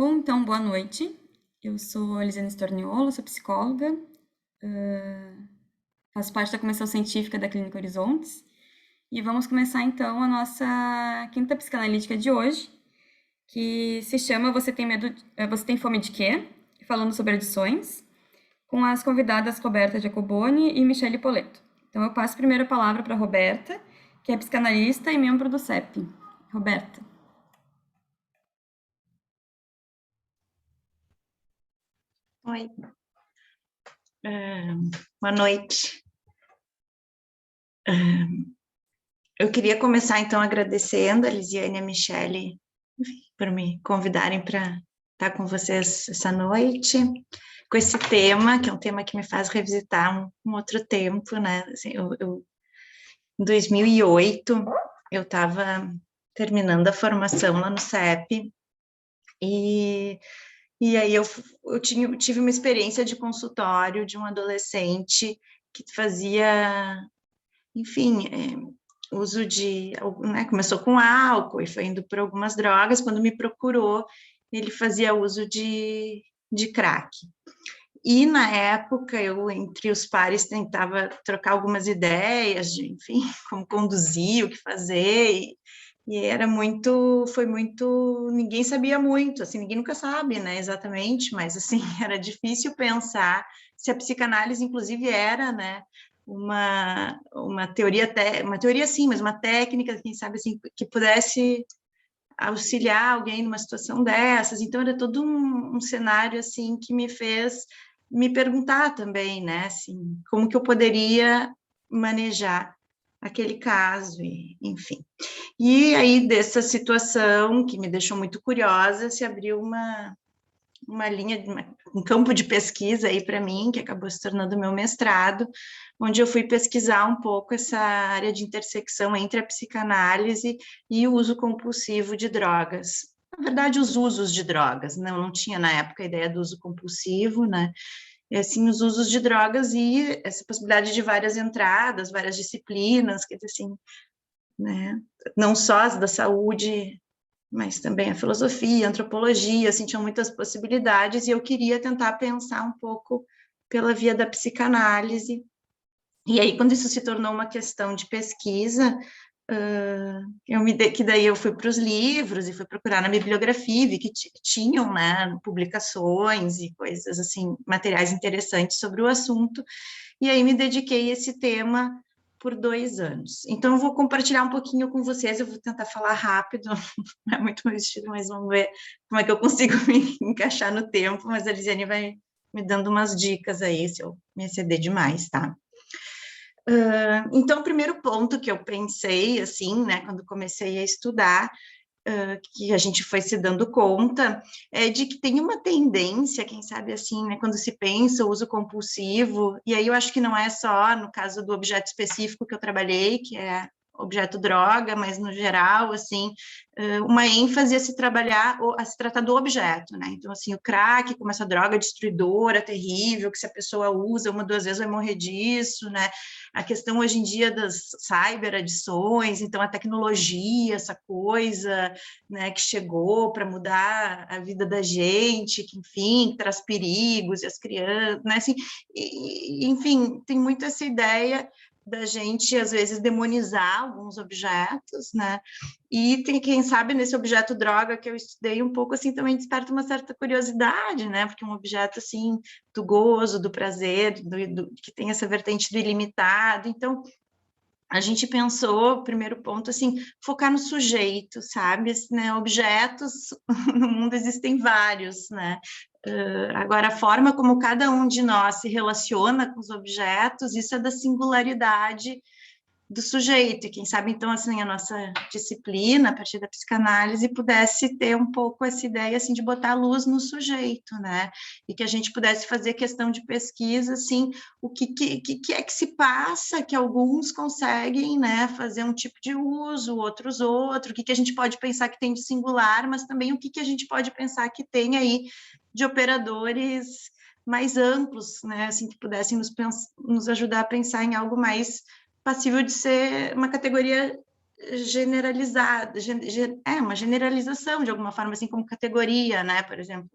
Bom, então, boa noite. Eu sou a Elisiane Storniolo, sou psicóloga, faço parte da Comissão Científica da Clínica Horizontes, e vamos começar, então, a nossa quinta psicanalítica de hoje, que se chama Você tem fome de quê? Falando sobre adições, com as convidadas Roberta Giacoboni e Michele Poleto. Então, eu passo primeiro a palavra para a Roberta, que é psicanalista e membro do CEP. Roberta. Oi, boa noite. Eu queria começar, então, agradecendo a Lisiane e a Michele por me convidarem para estar com vocês essa noite, com esse tema, que é um tema que me faz revisitar um outro tempo, né? Assim, em 2008, eu estava terminando a formação lá no CEP, e aí tive uma experiência de consultório de um adolescente que fazia, enfim, uso de, né, começou com álcool e foi indo por algumas drogas. Quando me procurou, ele fazia uso de crack. E na época, eu, entre os pares, tentava trocar algumas ideias de, enfim, como conduzir, o que fazer, e foi muito, ninguém sabia muito, assim, ninguém nunca sabe, né, exatamente, mas, assim, era difícil pensar se a psicanálise, inclusive, era, né, uma teoria, uma teoria sim, mas uma técnica, quem sabe, assim, que pudesse auxiliar alguém numa situação dessas. Então, era todo um cenário, assim, que me fez me perguntar também, né, assim, como que eu poderia manejar aquele caso, e, enfim. E aí, dessa situação, que me deixou muito curiosa, se abriu uma linha, um campo de pesquisa aí para mim, que acabou se tornando meu mestrado, onde eu fui pesquisar um pouco essa área de intersecção entre a psicanálise e o uso compulsivo de drogas. Na verdade, os usos de drogas, não tinha na época a ideia do uso compulsivo, né? E, assim, os usos de drogas e essa possibilidade de várias entradas, várias disciplinas, quer dizer, assim, né? Não só as da saúde, mas também a filosofia, a antropologia, assim, tinham muitas possibilidades, e eu queria tentar pensar um pouco pela via da psicanálise. E aí, quando isso se tornou uma questão de pesquisa, que daí eu fui para os livros e fui procurar na bibliografia, vi que tinham, né, publicações e coisas assim, materiais interessantes sobre o assunto, e aí me dediquei a esse tema por 2 anos. Então, eu vou compartilhar um pouquinho com vocês, eu vou tentar falar rápido, não é muito meu estilo, mas vamos ver como é que eu consigo me encaixar no tempo, mas a Lisiane vai me dando umas dicas aí, se eu me exceder demais, tá? Então, o primeiro ponto que eu pensei, assim, né, quando comecei a estudar, que a gente foi se dando conta, é de que tem uma tendência, quem sabe assim, né, quando se pensa o uso compulsivo, e aí eu acho que não é só no caso do objeto específico que eu trabalhei, que é objeto droga, mas no geral, assim, uma ênfase a se trabalhar, a se tratar do objeto, né? Então, assim, o crack como essa droga destruidora, terrível, que se a pessoa usa uma, duas vezes vai morrer disso, né? A questão hoje em dia das cyberadições, então a tecnologia, essa coisa, né, que chegou para mudar a vida da gente, que, enfim, traz perigos, e as crianças, né, assim, enfim, tem muito essa ideia da gente, às vezes, demonizar alguns objetos, né, e tem, quem sabe, nesse objeto droga que eu estudei um pouco, assim, também desperta uma certa curiosidade, né, porque um objeto, assim, do gozo, do prazer, que tem essa vertente do ilimitado, então, a gente pensou, primeiro ponto, assim, focar no sujeito, sabe? Né, objetos, no mundo existem vários, né? Agora, a forma como cada um de nós se relaciona com os objetos, isso é da singularidade do sujeito, e quem sabe, então, assim, a nossa disciplina, a partir da psicanálise, pudesse ter um pouco essa ideia, assim, de botar a luz no sujeito, né, e que a gente pudesse fazer questão de pesquisa, assim, o que é que se passa, que alguns conseguem, né, fazer um tipo de uso, outros outro, o que a gente pode pensar que tem de singular, mas também o que a gente pode pensar que tem aí de operadores mais amplos, né, assim, que pudessem nos ajudar a pensar em algo mais passível de ser uma categoria generalizada, uma generalização, de alguma forma, assim, como categoria, né? Por exemplo,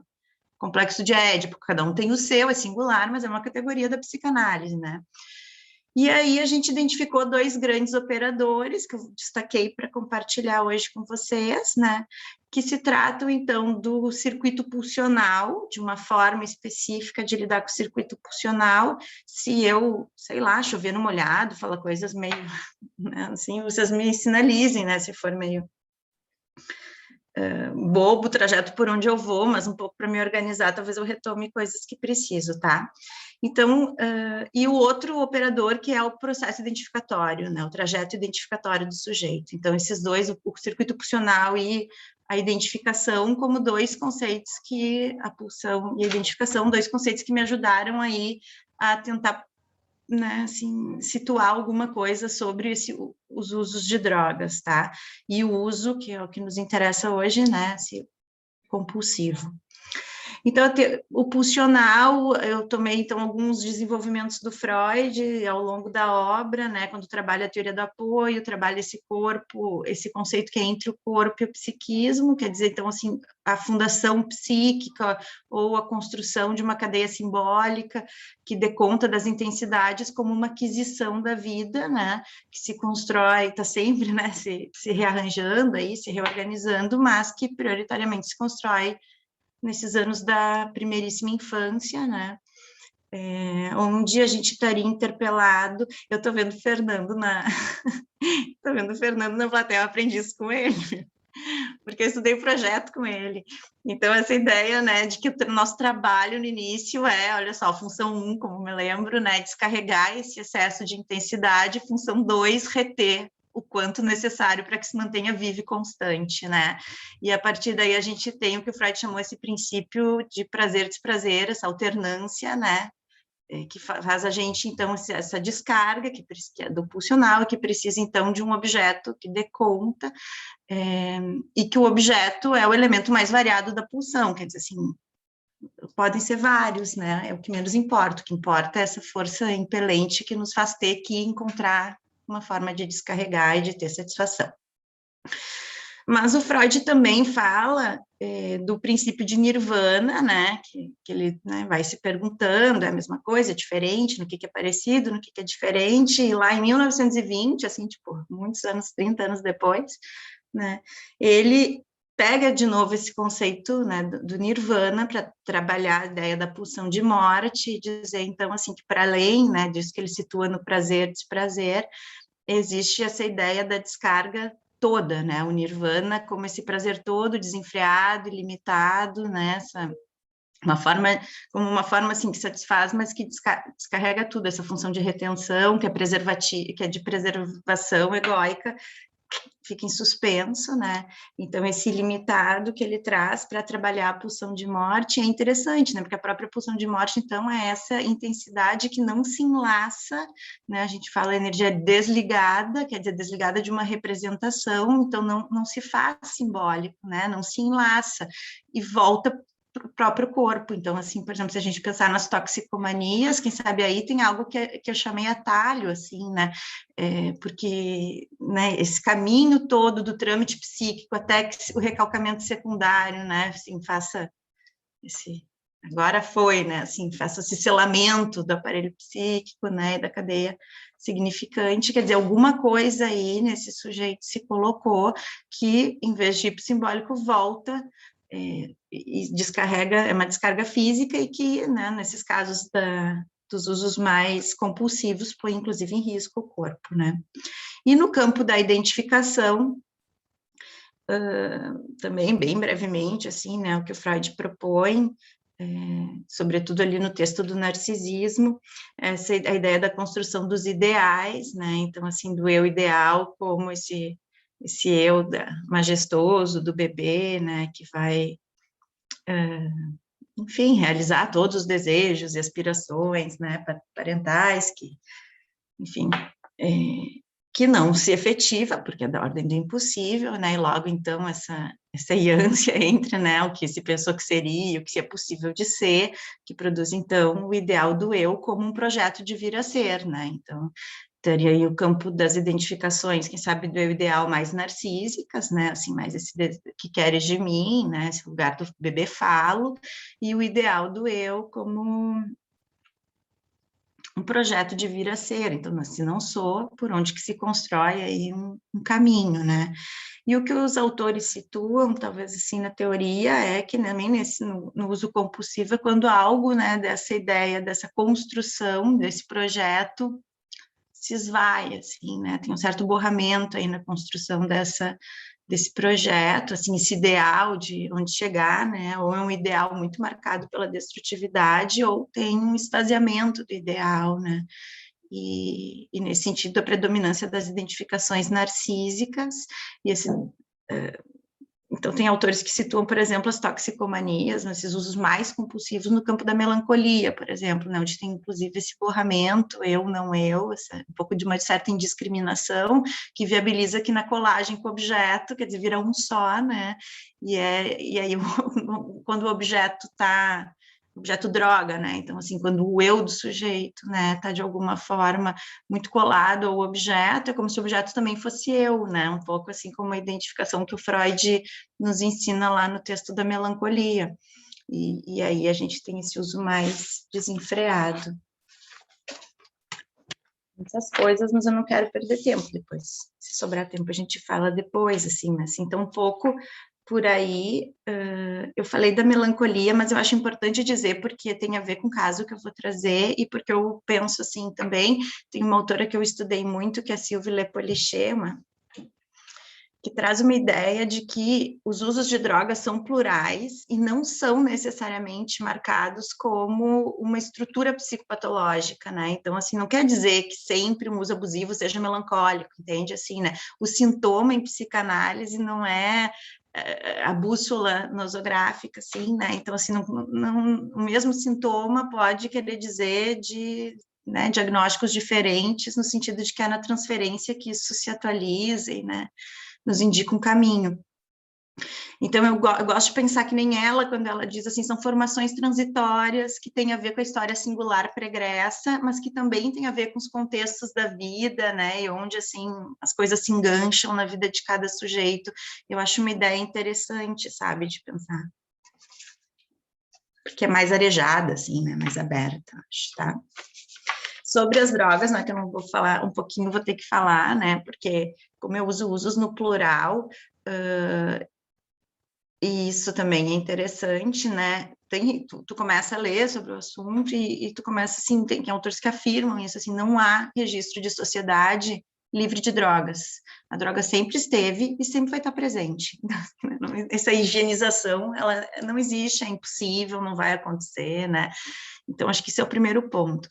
complexo de Édipo, cada um tem o seu, é singular, mas é uma categoria da psicanálise, né? E aí a gente identificou dois grandes operadores que eu destaquei para compartilhar hoje com vocês, né? Que se tratam, então, do circuito pulsional, de uma forma específica de lidar com o circuito pulsional. Se eu, sei lá, chover no molhado, fala coisas meio, né, assim, vocês me sinalizem, né? Se for meio bobo o trajeto por onde eu vou, mas um pouco para me organizar, talvez eu retome coisas que preciso, tá? Então, e o outro operador, que é o processo identificatório, né? O trajeto identificatório do sujeito. Então, esses dois, o circuito pulsional e a identificação, como dois conceitos que, a pulsão e a identificação, dois conceitos que me ajudaram aí a tentar, né, assim, situar alguma coisa sobre os usos de drogas, tá? E o uso, que é o que nos interessa hoje, né, esse compulsivo. Então, o pulsional, eu tomei, então, alguns desenvolvimentos do Freud ao longo da obra, né, quando trabalha a teoria do apoio, trabalha esse corpo, esse conceito que é entre o corpo e o psiquismo, quer dizer, então, assim, a fundação psíquica ou a construção de uma cadeia simbólica que dê conta das intensidades como uma aquisição da vida, né, que se constrói, está sempre, né, se rearranjando aí, se reorganizando, mas que prioritariamente se constrói nesses anos da primeiríssima infância, né? Onde a gente estaria interpelado. Eu estou vendo o Fernando tô vendo o Fernando na plateia, eu aprendi isso com ele, porque eu estudei projeto com ele. Então, essa ideia, né, de que o nosso trabalho no início olha só, função 1, como me lembro, né, descarregar esse excesso de intensidade, função 2, reter o quanto necessário para que se mantenha vivo e constante, né? E a partir daí a gente tem o que o Freud chamou esse princípio de prazer-desprazer, essa alternância, né? Que faz a gente, então, essa descarga, que é do pulsional, que precisa, então, de um objeto que dê conta, e que o objeto é o elemento mais variado da pulsão, quer dizer, assim, podem ser vários, né? É o que menos importa. O que importa é essa força impelente que nos faz ter que encontrar uma forma de descarregar e de ter satisfação. Mas o Freud também fala do princípio de nirvana, né? Que ele, né, vai se perguntando, é a mesma coisa, é diferente, no que é parecido, no que é diferente, e lá em 1920, assim, tipo, muitos anos, 30 anos depois, né? Ele pega de novo esse conceito, né, do nirvana para trabalhar a ideia da pulsão de morte e dizer, então, assim, que para além, né, disso que ele situa no prazer, desprazer, existe essa ideia da descarga toda, né, o nirvana como esse prazer todo, desenfreado, ilimitado, né, como uma forma assim que satisfaz, mas que descarrega tudo, essa função de retenção, que é de preservação egóica, fica em suspenso, né? Então, esse limitado que ele traz para trabalhar a pulsão de morte é interessante, né? Porque a própria pulsão de morte, então, é essa intensidade que não se enlaça, né? A gente fala energia desligada, quer dizer, desligada de uma representação, então não se faz simbólico, né? Não se enlaça e volta para o próprio corpo. Então, assim, por exemplo, se a gente pensar nas toxicomanias, quem sabe aí tem algo que eu chamei atalho, assim, né? Porque, né, esse caminho todo do trâmite psíquico até que o recalcamento secundário, né, assim, faça agora foi, né, assim, faça esse selamento do aparelho psíquico, né, e da cadeia significante, quer dizer, alguma coisa aí nesse sujeito se colocou que, em vez de ir para o simbólico, volta e descarrega, é uma descarga física e que, né, nesses casos dos usos mais compulsivos, põe inclusive em risco o corpo, né? E no campo da identificação, também bem brevemente, assim, né, o que o Freud propõe, sobretudo ali no texto do narcisismo, a ideia da construção dos ideais, né, então, assim, do eu ideal como esse eu majestoso do bebê, né, que vai enfim, realizar todos os desejos e aspirações, né, parentais, que, enfim, que não se efetiva, porque é da ordem do impossível, né, e logo, então, essa ânsia entre, né, o que se pensou que seria, o que é possível de ser, que produz, então, o ideal do eu como um projeto de vir a ser, né, então, teria aí o campo das identificações, quem sabe do eu ideal mais narcísicas, né, assim, mais esse que queres de mim, né, esse lugar do bebê falo, e o ideal do eu como um projeto de vir a ser, então, se não sou, por onde que se constrói aí um caminho, né? E o que os autores situam, talvez assim, na teoria, é que também no uso compulsivo é quando algo, né, dessa ideia, dessa construção, desse projeto, se esvai, assim, né? Tem um certo borramento aí na construção desse projeto, assim, esse ideal de onde chegar, né? Ou é um ideal muito marcado pela destrutividade, ou tem um esvaziamento do ideal, né? E nesse sentido, a predominância das identificações narcísicas, e esse, então, tem autores que situam, por exemplo, as toxicomanias, esses usos mais compulsivos no campo da melancolia, por exemplo, né, onde tem, inclusive, esse borramento, eu, não eu, um pouco de uma certa indiscriminação, que viabiliza que na colagem com o objeto, quer dizer, vira um só, né, e aí, quando o objeto está objeto droga, né? Então, assim, quando o eu do sujeito, né, tá de alguma forma muito colado ao objeto, é como se o objeto também fosse eu, né? Um pouco assim como a identificação que o Freud nos ensina lá no texto da melancolia. E aí a gente tem esse uso mais desenfreado. Essas coisas, mas eu não quero perder tempo depois. Se sobrar tempo, a gente fala depois, assim, né? Assim, então, um pouco por aí, eu falei da melancolia, mas eu acho importante dizer porque tem a ver com o caso que eu vou trazer e porque eu penso assim também, tem uma autora que eu estudei muito, que é a Sylvie Lepolichema, que traz uma ideia de que os usos de drogas são plurais e não são necessariamente marcados como uma estrutura psicopatológica, né? Então, assim, não quer dizer que sempre um uso abusivo seja melancólico, entende? Assim, né? O sintoma em psicanálise não é a bússola nosográfica, assim, né? Então, assim, o mesmo sintoma pode querer dizer de diagnósticos diferentes, no sentido de que é na transferência que isso se atualiza, né? Nos indica um caminho. Então, eu gosto de pensar que nem ela, quando ela diz assim, são formações transitórias que têm a ver com a história singular pregressa, mas que também tem a ver com os contextos da vida, né, e onde, assim, as coisas se engancham na vida de cada sujeito. Eu acho uma ideia interessante, sabe, de pensar. Porque é mais arejada, assim, né, mais aberta, acho, tá? Sobre as drogas, né, que eu não vou falar um pouquinho, vou ter que falar, né, porque como eu uso usos no plural, e isso também é interessante, né, tu começa a ler sobre o assunto e tu começa, assim, tem autores que afirmam isso, assim, não há registro de sociedade livre de drogas. A droga sempre esteve e sempre vai estar presente. Essa higienização, ela não existe, é impossível, não vai acontecer, né, então acho que esse é o primeiro ponto.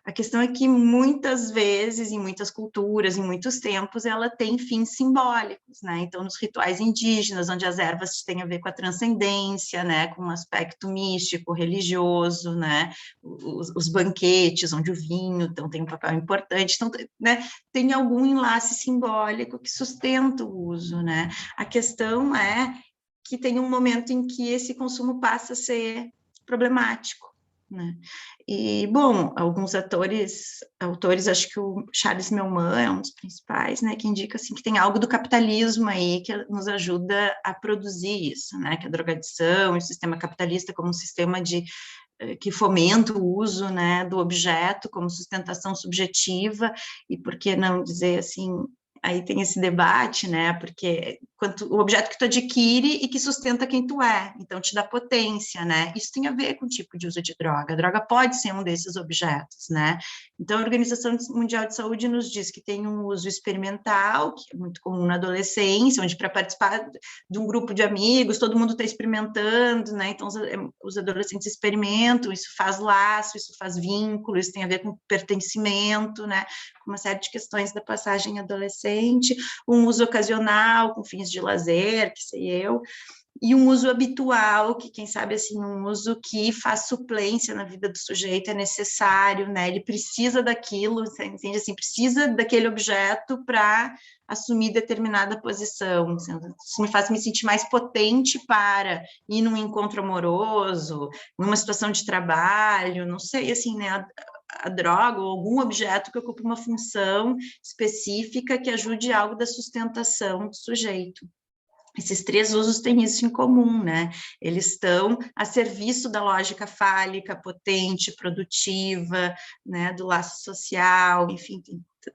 A questão é que muitas vezes, em muitas culturas, em muitos tempos, ela tem fins simbólicos, né? Então, nos rituais indígenas, onde as ervas têm a ver com a transcendência, né? Com um aspecto místico, religioso, né? Os banquetes, onde o vinho então, tem um papel importante. Então, né? Tem algum enlace simbólico que sustenta o uso, né? A questão é que tem um momento em que esse consumo passa a ser problemático, né? E, bom, alguns autores, acho que o Charles Melman é um dos principais, né, que indica, assim, que tem algo do capitalismo aí que nos ajuda a produzir isso, né, que a drogadição e o sistema capitalista como um sistema que fomenta o uso, né, do objeto como sustentação subjetiva, e por que não dizer, assim, aí tem esse debate, né, porque o objeto que tu adquire e que sustenta quem tu é, então te dá potência, né, isso tem a ver com o tipo de uso de droga, a droga pode ser um desses objetos, né, então a Organização Mundial de Saúde nos diz que tem um uso experimental, que é muito comum na adolescência, onde para participar de um grupo de amigos, todo mundo está experimentando, né, então os adolescentes experimentam, isso faz laço, isso faz vínculo, isso tem a ver com pertencimento, né, com uma série de questões da passagem adolescente, um uso ocasional, com fins de lazer, que sei eu, e um uso habitual, que quem sabe, assim, um uso que faz suplência na vida do sujeito, é necessário, né, ele precisa daquilo, entende, assim, precisa daquele objeto para assumir determinada posição, isso me faz me sentir mais potente para ir num encontro amoroso, numa situação de trabalho, não sei, assim, né, a droga ou algum objeto que ocupa uma função específica que ajude algo da sustentação do sujeito. Esses 3 usos têm isso em comum, né? Eles estão a serviço da lógica fálica, potente, produtiva, né? Do laço social, enfim,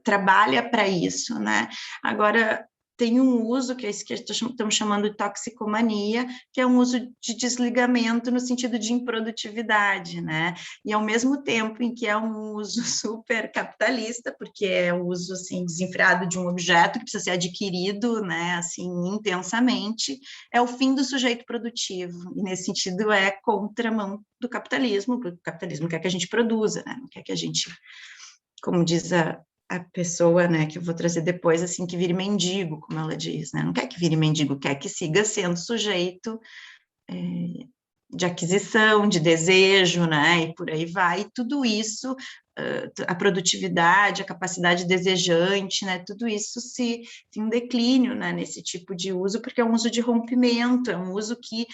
trabalha para isso, né? Agora, tem um uso, que é esse que estamos chamando de toxicomania, que é um uso de desligamento no sentido de improdutividade, né? E ao mesmo tempo em que é um uso super capitalista, porque é o uso, assim, desenfreado de um objeto que precisa ser adquirido, né, assim, intensamente, é o fim do sujeito produtivo, e nesse sentido é contramão do capitalismo, porque o capitalismo quer que a gente produza, né? Não quer que a gente, como diz a pessoa, né, que eu vou trazer depois, assim, que vire mendigo, como ela diz, né, não quer que vire mendigo, quer que siga sendo sujeito de aquisição, de desejo, né, e por aí vai, e tudo isso, a produtividade, a capacidade desejante, né, tudo isso tem um declínio, né, nesse tipo de uso, porque é um uso de rompimento, é um uso que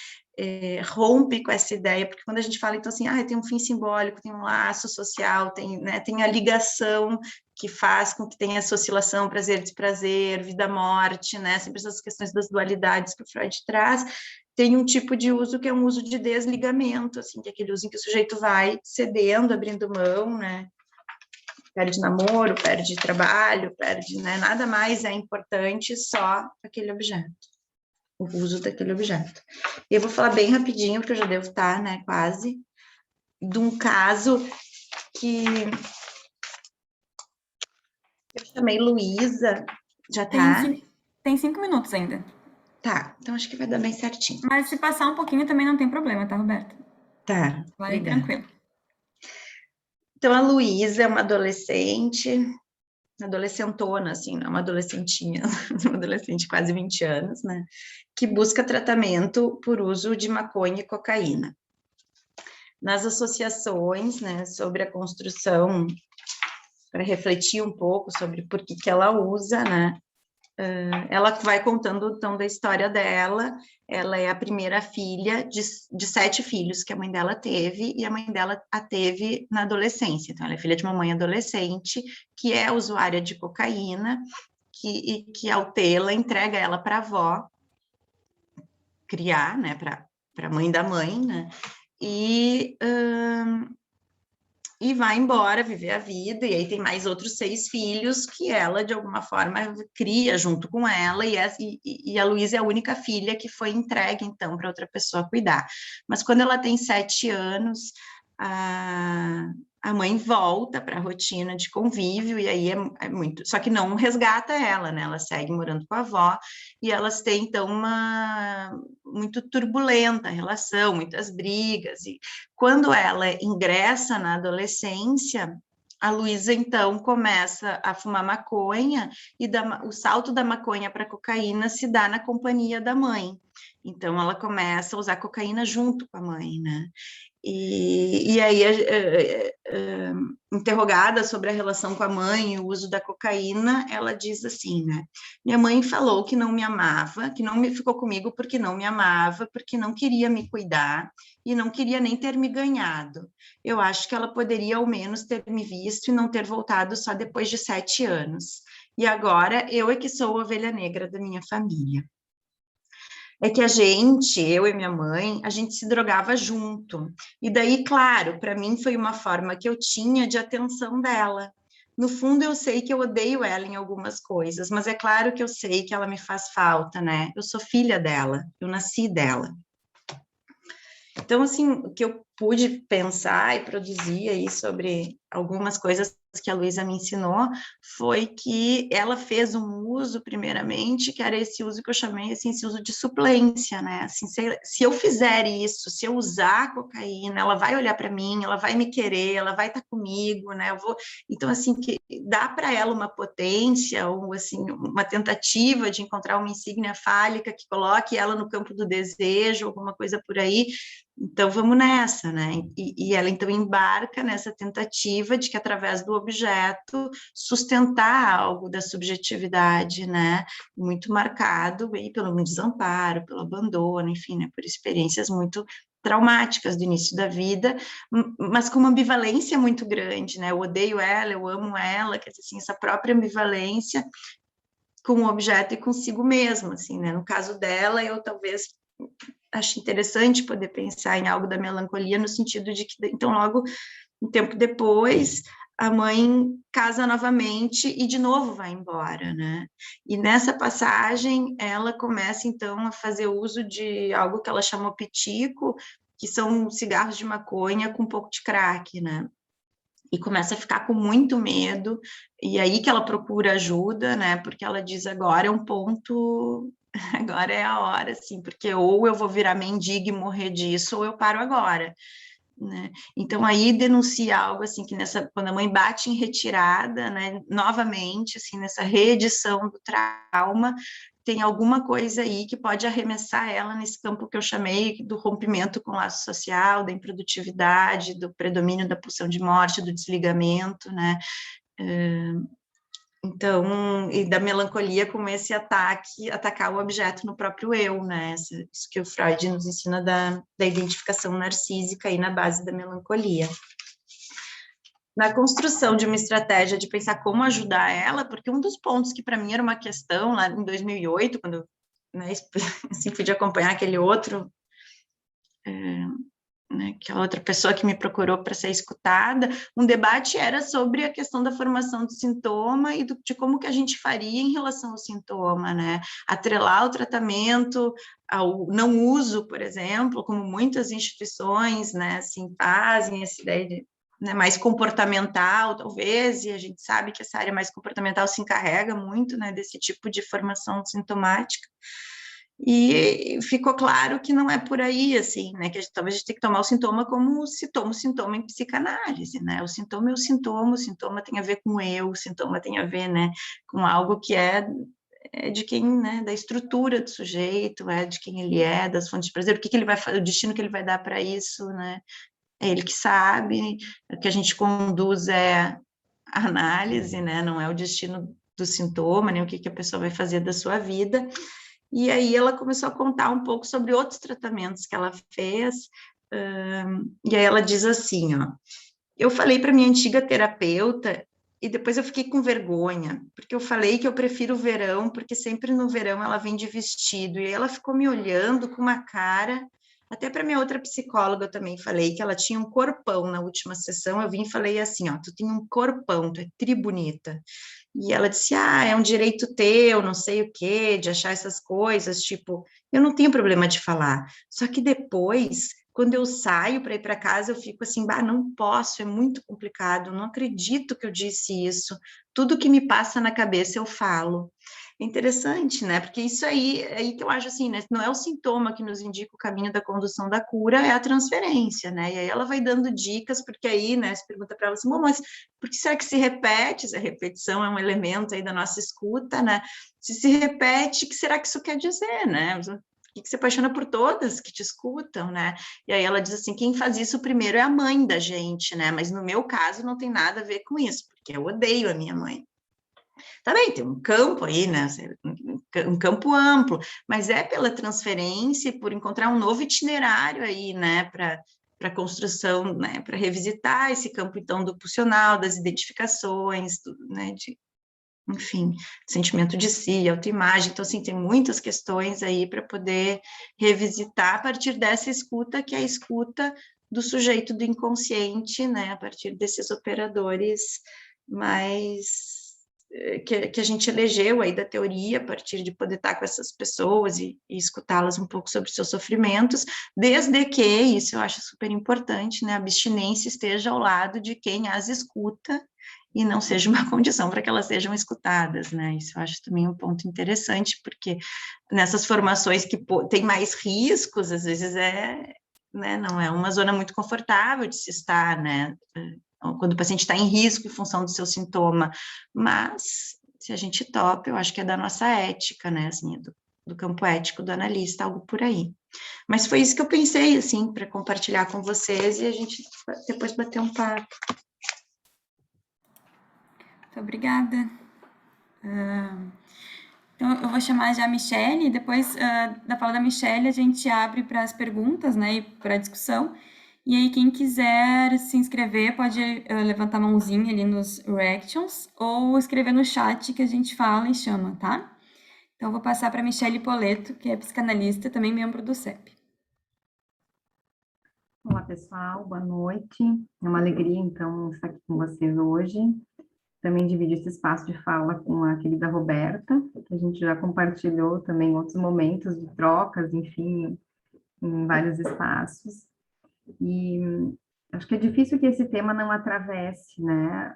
rompe com essa ideia, porque quando a gente fala, então, assim, tem um fim simbólico, tem um laço social, tem, né, tem a ligação que faz com que tenha essa oscilação, prazer, desprazer, vida, morte, né, sempre essas questões das dualidades que o Freud traz, tem um tipo de uso que é um uso de desligamento, assim, que é aquele uso em que o sujeito vai cedendo, abrindo mão, né, perde namoro, perde trabalho, perde, né, nada mais é importante, só aquele objeto, o uso daquele objeto. E eu vou falar bem rapidinho, porque eu já devo estar, né, quase, de um caso que eu chamei Luísa, já tá? Tem 5 minutos ainda. Tá, então acho que vai dar bem certinho. Mas se passar um pouquinho também não tem problema, tá, Roberta? Tá, Vai obrigada. tranquilo. Então, a Luísa é uma adolescentona, assim, não é uma adolescentinha, uma adolescente de quase 20 anos, né, que busca tratamento por uso de maconha e cocaína. Nas associações, né, sobre a construção, para refletir um pouco sobre por que ela usa, né, ela vai contando, então, da história dela. Ela é a primeira filha de 7 filhos que a mãe dela teve, e a mãe dela a teve na adolescência. Então, ela é filha de uma mãe adolescente, que é usuária de cocaína, e que ao tê-la, entrega ela para a avó criar, né, para a mãe da mãe, né, e vai embora viver a vida, e aí tem mais outros 6 filhos que ela, de alguma forma, cria junto com ela, e a Luísa é a única filha que foi entregue, então, para outra pessoa cuidar. Mas quando ela tem 7 anos, a mãe volta para a rotina de convívio, e aí é muito... Só que não resgata ela, né? Ela segue morando com a avó, e elas têm, então, uma muito turbulenta relação, muitas brigas, e quando ela ingressa na adolescência, a Luísa, então, começa a fumar maconha, e o salto da maconha para a cocaína se dá na companhia da mãe. Então, ela começa a usar cocaína junto com a mãe, né? E aí, interrogada sobre a relação com a mãe e o uso da cocaína, ela diz assim, né? Minha mãe falou que não me amava, que não me ficou comigo porque não me amava, porque não queria me cuidar e não queria nem ter me ganhado. Eu acho que ela poderia ao menos ter me visto e não ter voltado só depois de 7 anos. E agora eu é que sou a ovelha negra da minha família. É que eu e minha mãe, a gente se drogava junto. E daí, claro, para mim foi uma forma que eu tinha de atenção dela. No fundo, eu sei que eu odeio ela em algumas coisas, mas é claro que eu sei que ela me faz falta, né? Eu sou filha dela, eu nasci dela. Então, assim, o que eu pude pensar e produzir aí sobre algumas coisas que a Luísa me ensinou foi que ela fez um uso, primeiramente, que era esse uso que eu chamei, assim, esse uso de suplência, né? Assim, se eu fizer isso, se eu usar a cocaína, ela vai olhar para mim, ela vai me querer, ela vai estar comigo, né? Então, assim, que dá para ela uma potência, ou, assim, uma tentativa de encontrar uma insígnia fálica que coloque ela no campo do desejo, alguma coisa por aí, Então, vamos nessa, né? E ela, então, embarca nessa tentativa de que, através do objeto, sustentar algo da subjetividade, né? Muito marcado aí pelo desamparo, pelo abandono, enfim, né? Por experiências muito traumáticas do início da vida, mas com uma ambivalência muito grande, né? Eu odeio ela, eu amo ela, quer dizer, assim, essa própria ambivalência com o objeto e consigo mesma, assim, né? No caso dela, eu talvez acho interessante poder pensar em algo da melancolia no sentido de que, então, logo um tempo depois, a mãe casa novamente e de novo vai embora, né? E nessa passagem, ela começa, então, a fazer uso de algo que ela chamou pitico, que são cigarros de maconha com um pouco de crack, né? E começa a ficar com muito medo, e aí que ela procura ajuda, né? Porque ela diz, agora é um ponto, agora é a hora, assim, porque ou eu vou virar mendiga e morrer disso, ou eu paro agora, né? Então aí denuncia algo assim que nessa quando a mãe bate em retirada, né, novamente assim nessa reedição do trauma, tem alguma coisa aí que pode arremessar ela nesse campo que eu chamei do rompimento com o laço social, da improdutividade, do predomínio da pulsão de morte, do desligamento, né? Então, e da melancolia como esse ataque, atacar o objeto no próprio eu, né? Isso que o Freud nos ensina da identificação narcísica aí na base da melancolia. Na construção de uma estratégia de pensar como ajudar ela, porque um dos pontos que para mim era uma questão lá em 2008, quando eu, né, assim, pude acompanhar aquele outro né, que a outra pessoa que me procurou para ser escutada, um debate era sobre a questão da formação do sintoma e de como que a gente faria em relação ao sintoma, né? Atrelar o tratamento ao não uso, por exemplo, como muitas instituições, né, assim, fazem essa ideia de né, mais comportamental, talvez, e a gente sabe que essa área mais comportamental se encarrega muito, né, desse tipo de formação sintomática. E ficou claro que não é por aí, assim, né? Que talvez a gente tenha que tomar o sintoma como se toma o sintoma em psicanálise, né? O sintoma é o sintoma tem a ver com eu, o sintoma tem a ver, né, com algo que é de quem, né, da estrutura do sujeito, é de quem ele é, das fontes de prazer, o que que ele vai fazer, o destino que ele vai dar para isso, né? É ele que sabe, o que a gente conduz é a análise, né? Não é o destino do sintoma, nem o que que a pessoa vai fazer da sua vida. E aí ela começou a contar um pouco sobre outros tratamentos que ela fez, e aí ela diz assim, ó, eu falei para minha antiga terapeuta e depois eu fiquei com vergonha, porque eu falei que eu prefiro o verão, porque sempre no verão ela vem de vestido, e aí ela ficou me olhando com uma cara, até para minha outra psicóloga eu também falei que ela tinha um corpão na última sessão, eu vim e falei assim, ó, tu tem um corpão, tu é tri bonita. E ela disse: Ah, é um direito teu, não sei o quê, de achar essas coisas. Tipo, eu não tenho problema de falar. Só que depois, quando eu saio para ir para casa, eu fico assim: Bah, não posso, é muito complicado, não acredito que eu disse isso. Tudo que me passa na cabeça eu falo. É interessante, né? Porque isso aí, é aí que eu acho assim, né? Não é o sintoma que nos indica o caminho da condução da cura, é a transferência, né? E aí ela vai dando dicas, porque aí, né, se pergunta para ela assim, bom, mas por que será que se repete? Se a repetição é um elemento aí da nossa escuta, né? Se repete, o que será que isso quer dizer, né? Que se apaixona por todas que te escutam, né? E aí ela diz assim, quem faz isso primeiro é a mãe da gente, né? Mas no meu caso não tem nada a ver com isso, porque eu odeio a minha mãe. Tá bem, tem um campo aí, né? Um campo amplo, mas é pela transferência e por encontrar um novo itinerário aí, né? Para construção, né? Para revisitar esse campo, então, do pulsional, das identificações, né? Enfim, sentimento de si, autoimagem. Então, assim, tem muitas questões aí para poder revisitar a partir dessa escuta, que é a escuta do sujeito do inconsciente, né? A partir desses operadores mais que a gente elegeu aí da teoria, a partir de poder estar com essas pessoas e escutá-las um pouco sobre seus sofrimentos, desde que, isso eu acho super importante, né, a abstinência esteja ao lado de quem as escuta e não seja uma condição para que elas sejam escutadas, né, isso eu acho também um ponto interessante, porque nessas formações que tem mais riscos, às vezes né, não é uma zona muito confortável de se estar, né, quando o paciente está em risco em função do seu sintoma, mas se a gente topa, eu acho que é da nossa ética, né, assim, do campo ético do analista, algo por aí. Mas foi isso que eu pensei, assim, para compartilhar com vocês e a gente depois bater um papo. Muito obrigada. Então, eu vou chamar já a Michelle, e depois da fala da Michelle, a gente abre para as perguntas, né, e para a discussão. E aí, quem quiser se inscrever, pode levantar a mãozinha ali nos reactions, ou escrever no chat que a gente fala e chama, tá? Então, eu vou passar para a Michelle Poleto, que é psicanalista, também membro do CEP. Olá, pessoal, boa noite. É uma alegria, então, estar aqui com vocês hoje. Também dividir esse espaço de fala com a querida Roberta, que a gente já compartilhou também outros momentos de trocas, enfim, em vários espaços. E acho que é difícil que esse tema não atravesse, né,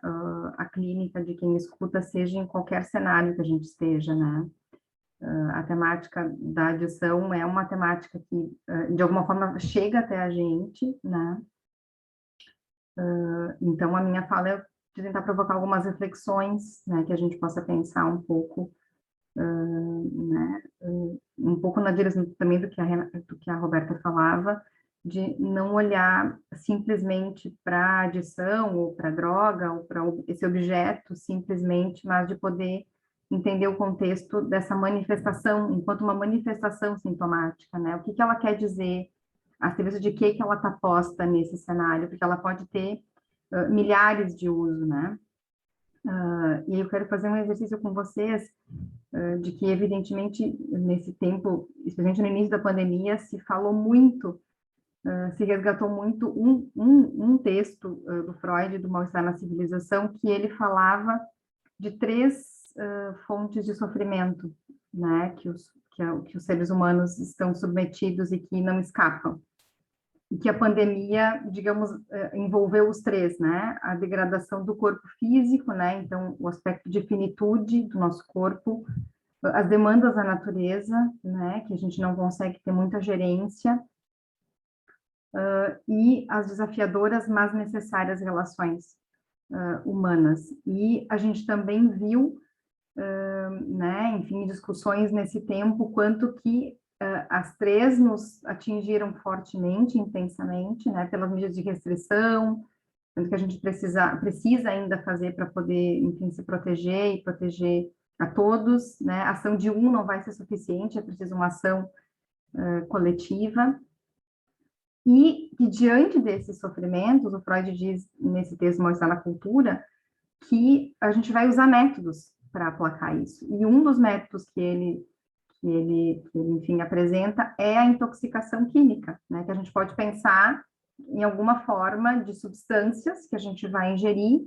a clínica de quem escuta, seja em qualquer cenário que a gente esteja, né. A temática da adição é uma temática que, de alguma forma, chega até a gente, né. Então, a minha fala é de tentar provocar algumas reflexões, né, que a gente possa pensar um pouco, né, um pouco na direção também do que a Roberta falava, de não olhar simplesmente para a adição, ou para a droga, ou para esse objeto simplesmente, mas de poder entender o contexto dessa manifestação, enquanto uma manifestação sintomática, né, o que que ela quer dizer, a serviço de que ela está posta nesse cenário, porque ela pode ter milhares de uso, né? E eu quero fazer um exercício com vocês de que, evidentemente, nesse tempo, especialmente no início da pandemia, se falou muito, se resgatou muito um texto do Freud, do Mal-Estar na Civilização, que ele falava de três fontes de sofrimento, né? Que os seres humanos estão submetidos e que não escapam. E que a pandemia, digamos, envolveu os três, né? A degradação do corpo físico, né? Então, o aspecto de finitude do nosso corpo, as demandas da natureza, né? Que a gente não consegue ter muita gerência, e as desafiadoras, mas necessárias relações humanas. E a gente também viu, né? Enfim, discussões nesse tempo, quanto que as três nos atingiram fortemente, intensamente, né, pelas medidas de restrição, tanto que a gente precisa ainda fazer para poder, enfim, se proteger e proteger a todos, né, a ação de um não vai ser suficiente, é preciso uma ação coletiva, e diante desses sofrimentos, o Freud diz nesse texto Mal-Estar na Cultura, que a gente vai usar métodos para aplacar isso, e um dos métodos que ele enfim, apresenta é a intoxicação química, né? Que a gente pode pensar em alguma forma de substâncias que a gente vai ingerir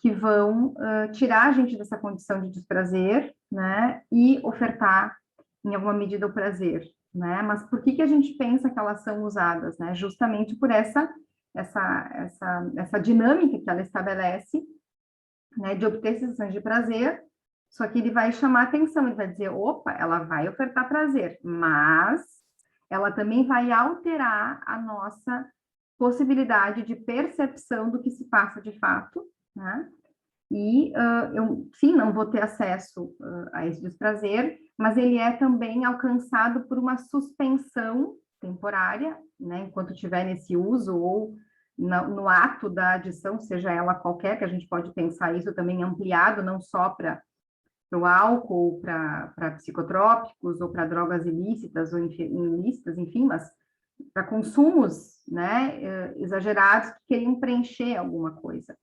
que vão tirar a gente dessa condição de desprazer, né? E ofertar, em alguma medida, o prazer, né? Mas por que a gente pensa que elas são usadas, né? Justamente por essa dinâmica que ela estabelece, né? De obter sensações de prazer. Só que ele vai chamar atenção, ele vai dizer, opa, ela vai ofertar prazer, mas ela também vai alterar a nossa possibilidade de percepção do que se passa de fato, né? E eu, sim, não vou ter acesso a esse desprazer, mas ele é também alcançado por uma suspensão temporária, né? Enquanto estiver nesse uso ou no ato da adição, seja ela qualquer, que a gente pode pensar isso também ampliado, não só para o álcool, para psicotrópicos ou para drogas ilícitas ou ilícitas, enfim, mas para consumos, né, exagerados que queriam preencher alguma coisa.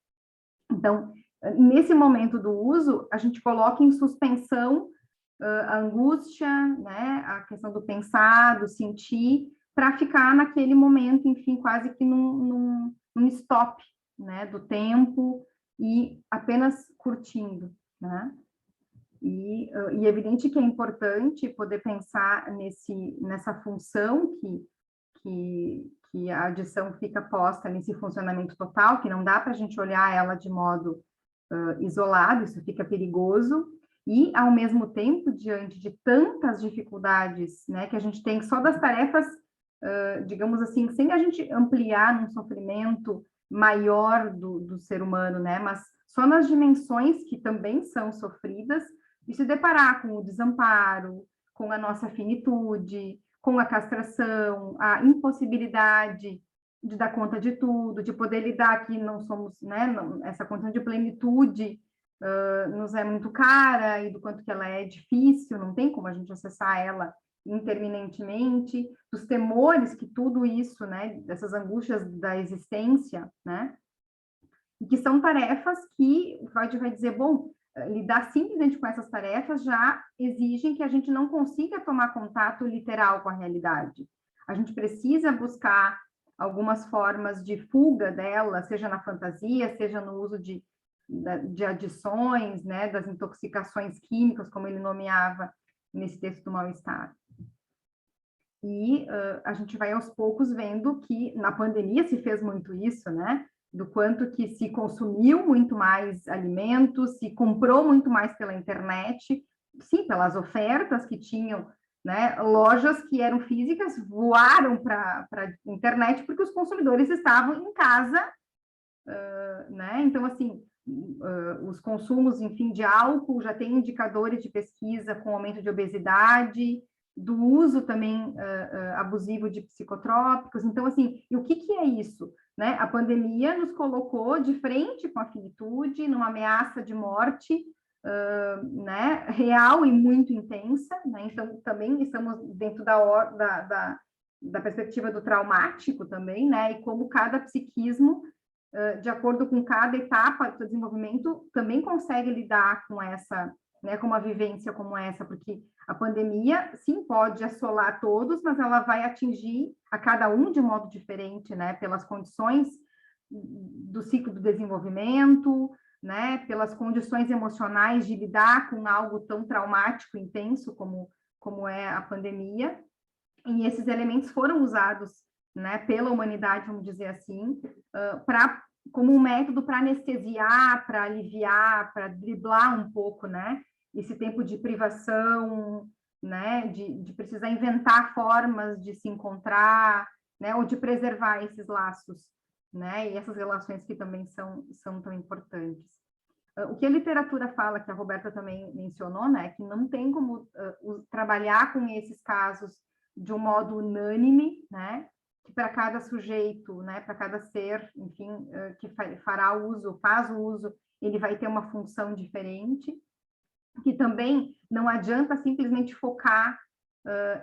Então, nesse momento do uso, a gente coloca em suspensão a angústia, né, a questão do pensar, do sentir, para ficar naquele momento, enfim, quase que num stop, né, do tempo e apenas curtindo, né? E é evidente que é importante poder pensar nessa função que a adição fica posta nesse funcionamento total, que não dá para a gente olhar ela de modo isolado, isso fica perigoso, e, ao mesmo tempo, diante de tantas dificuldades, né, que a gente tem só das tarefas, digamos assim, sem a gente ampliar num sofrimento maior do ser humano, né, mas só nas dimensões que também são sofridas, e se deparar com o desamparo, com a nossa finitude, com a castração, a impossibilidade de dar conta de tudo, de poder lidar que não somos, né, essa condição de plenitude nos é muito cara e do quanto que ela é difícil, não tem como a gente acessar ela interminentemente, dos temores que tudo isso, né, dessas angústias da existência, né, e que são tarefas que o Freud vai dizer, bom, lidar simplesmente com essas tarefas já exigem que a gente não consiga tomar contato literal com a realidade. A gente precisa buscar algumas formas de fuga dela, seja na fantasia, seja no uso de adições, né, das intoxicações químicas, como ele nomeava nesse texto do mal-estar. E a gente vai aos poucos vendo que na pandemia se fez muito isso, né? Do quanto que se consumiu muito mais alimentos, se comprou muito mais pela internet, sim, pelas ofertas que tinham, né? Lojas que eram físicas voaram para a internet porque os consumidores estavam em casa, né? Então, assim, os consumos, enfim, de álcool já tem indicadores de pesquisa com aumento de obesidade, do uso também abusivo de psicotrópicos. Então, assim, e o que é isso? Né? A pandemia nos colocou de frente com a finitude, numa ameaça de morte né, real e muito intensa, né? Então, também estamos dentro da perspectiva do traumático também, né? E como cada psiquismo, de acordo com cada etapa do desenvolvimento, também consegue lidar com essa, né, com uma vivência como essa, porque a pandemia, sim, pode assolar todos, mas ela vai atingir a cada um de um modo diferente, né, pelas condições do ciclo do desenvolvimento, né, pelas condições emocionais de lidar com algo tão traumático, intenso como é a pandemia, e esses elementos foram usados, né, pela humanidade, vamos dizer assim, como um método para anestesiar, para aliviar, para driblar um pouco, né, esse tempo de privação, né, de precisar inventar formas de se encontrar, né, ou de preservar esses laços, né, e essas relações que também são tão importantes. O que a literatura fala, que a Roberta também mencionou, né, que não tem como trabalhar com esses casos de um modo unânime, né, que para cada sujeito, né, para cada ser, enfim, que faz o uso, ele vai ter uma função diferente, que também não adianta simplesmente focar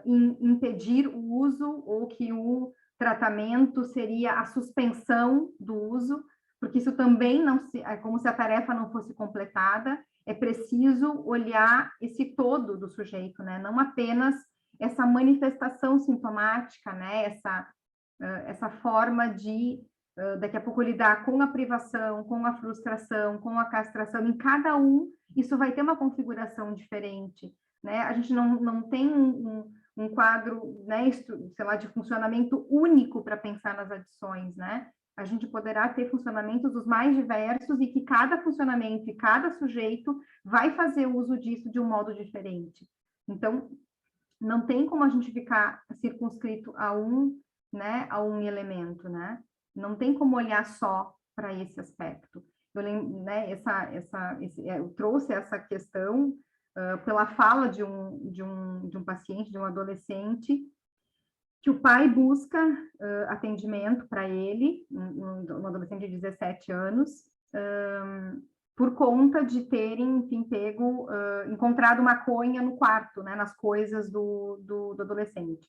em impedir o uso ou que o tratamento seria a suspensão do uso, porque isso também é como se a tarefa não fosse completada, é preciso olhar esse todo do sujeito, né? Não apenas essa manifestação sintomática, né? Essa forma de, daqui a pouco, lidar com a privação, com a frustração, com a castração, em cada um, isso vai ter uma configuração diferente, né? A gente não tem um quadro, né, sei lá, de funcionamento único para pensar nas adições, né? A gente poderá ter funcionamentos os mais diversos e que cada funcionamento e cada sujeito vai fazer uso disso de um modo diferente. Então, não tem como a gente ficar circunscrito né, a um elemento, né? Não tem como olhar só para esse aspecto. Né, eu trouxe essa questão pela fala de um paciente, de um adolescente, que o pai busca atendimento para ele, um adolescente de 17 anos, por conta de terem, enfim, encontrado maconha no quarto, né, nas coisas do adolescente.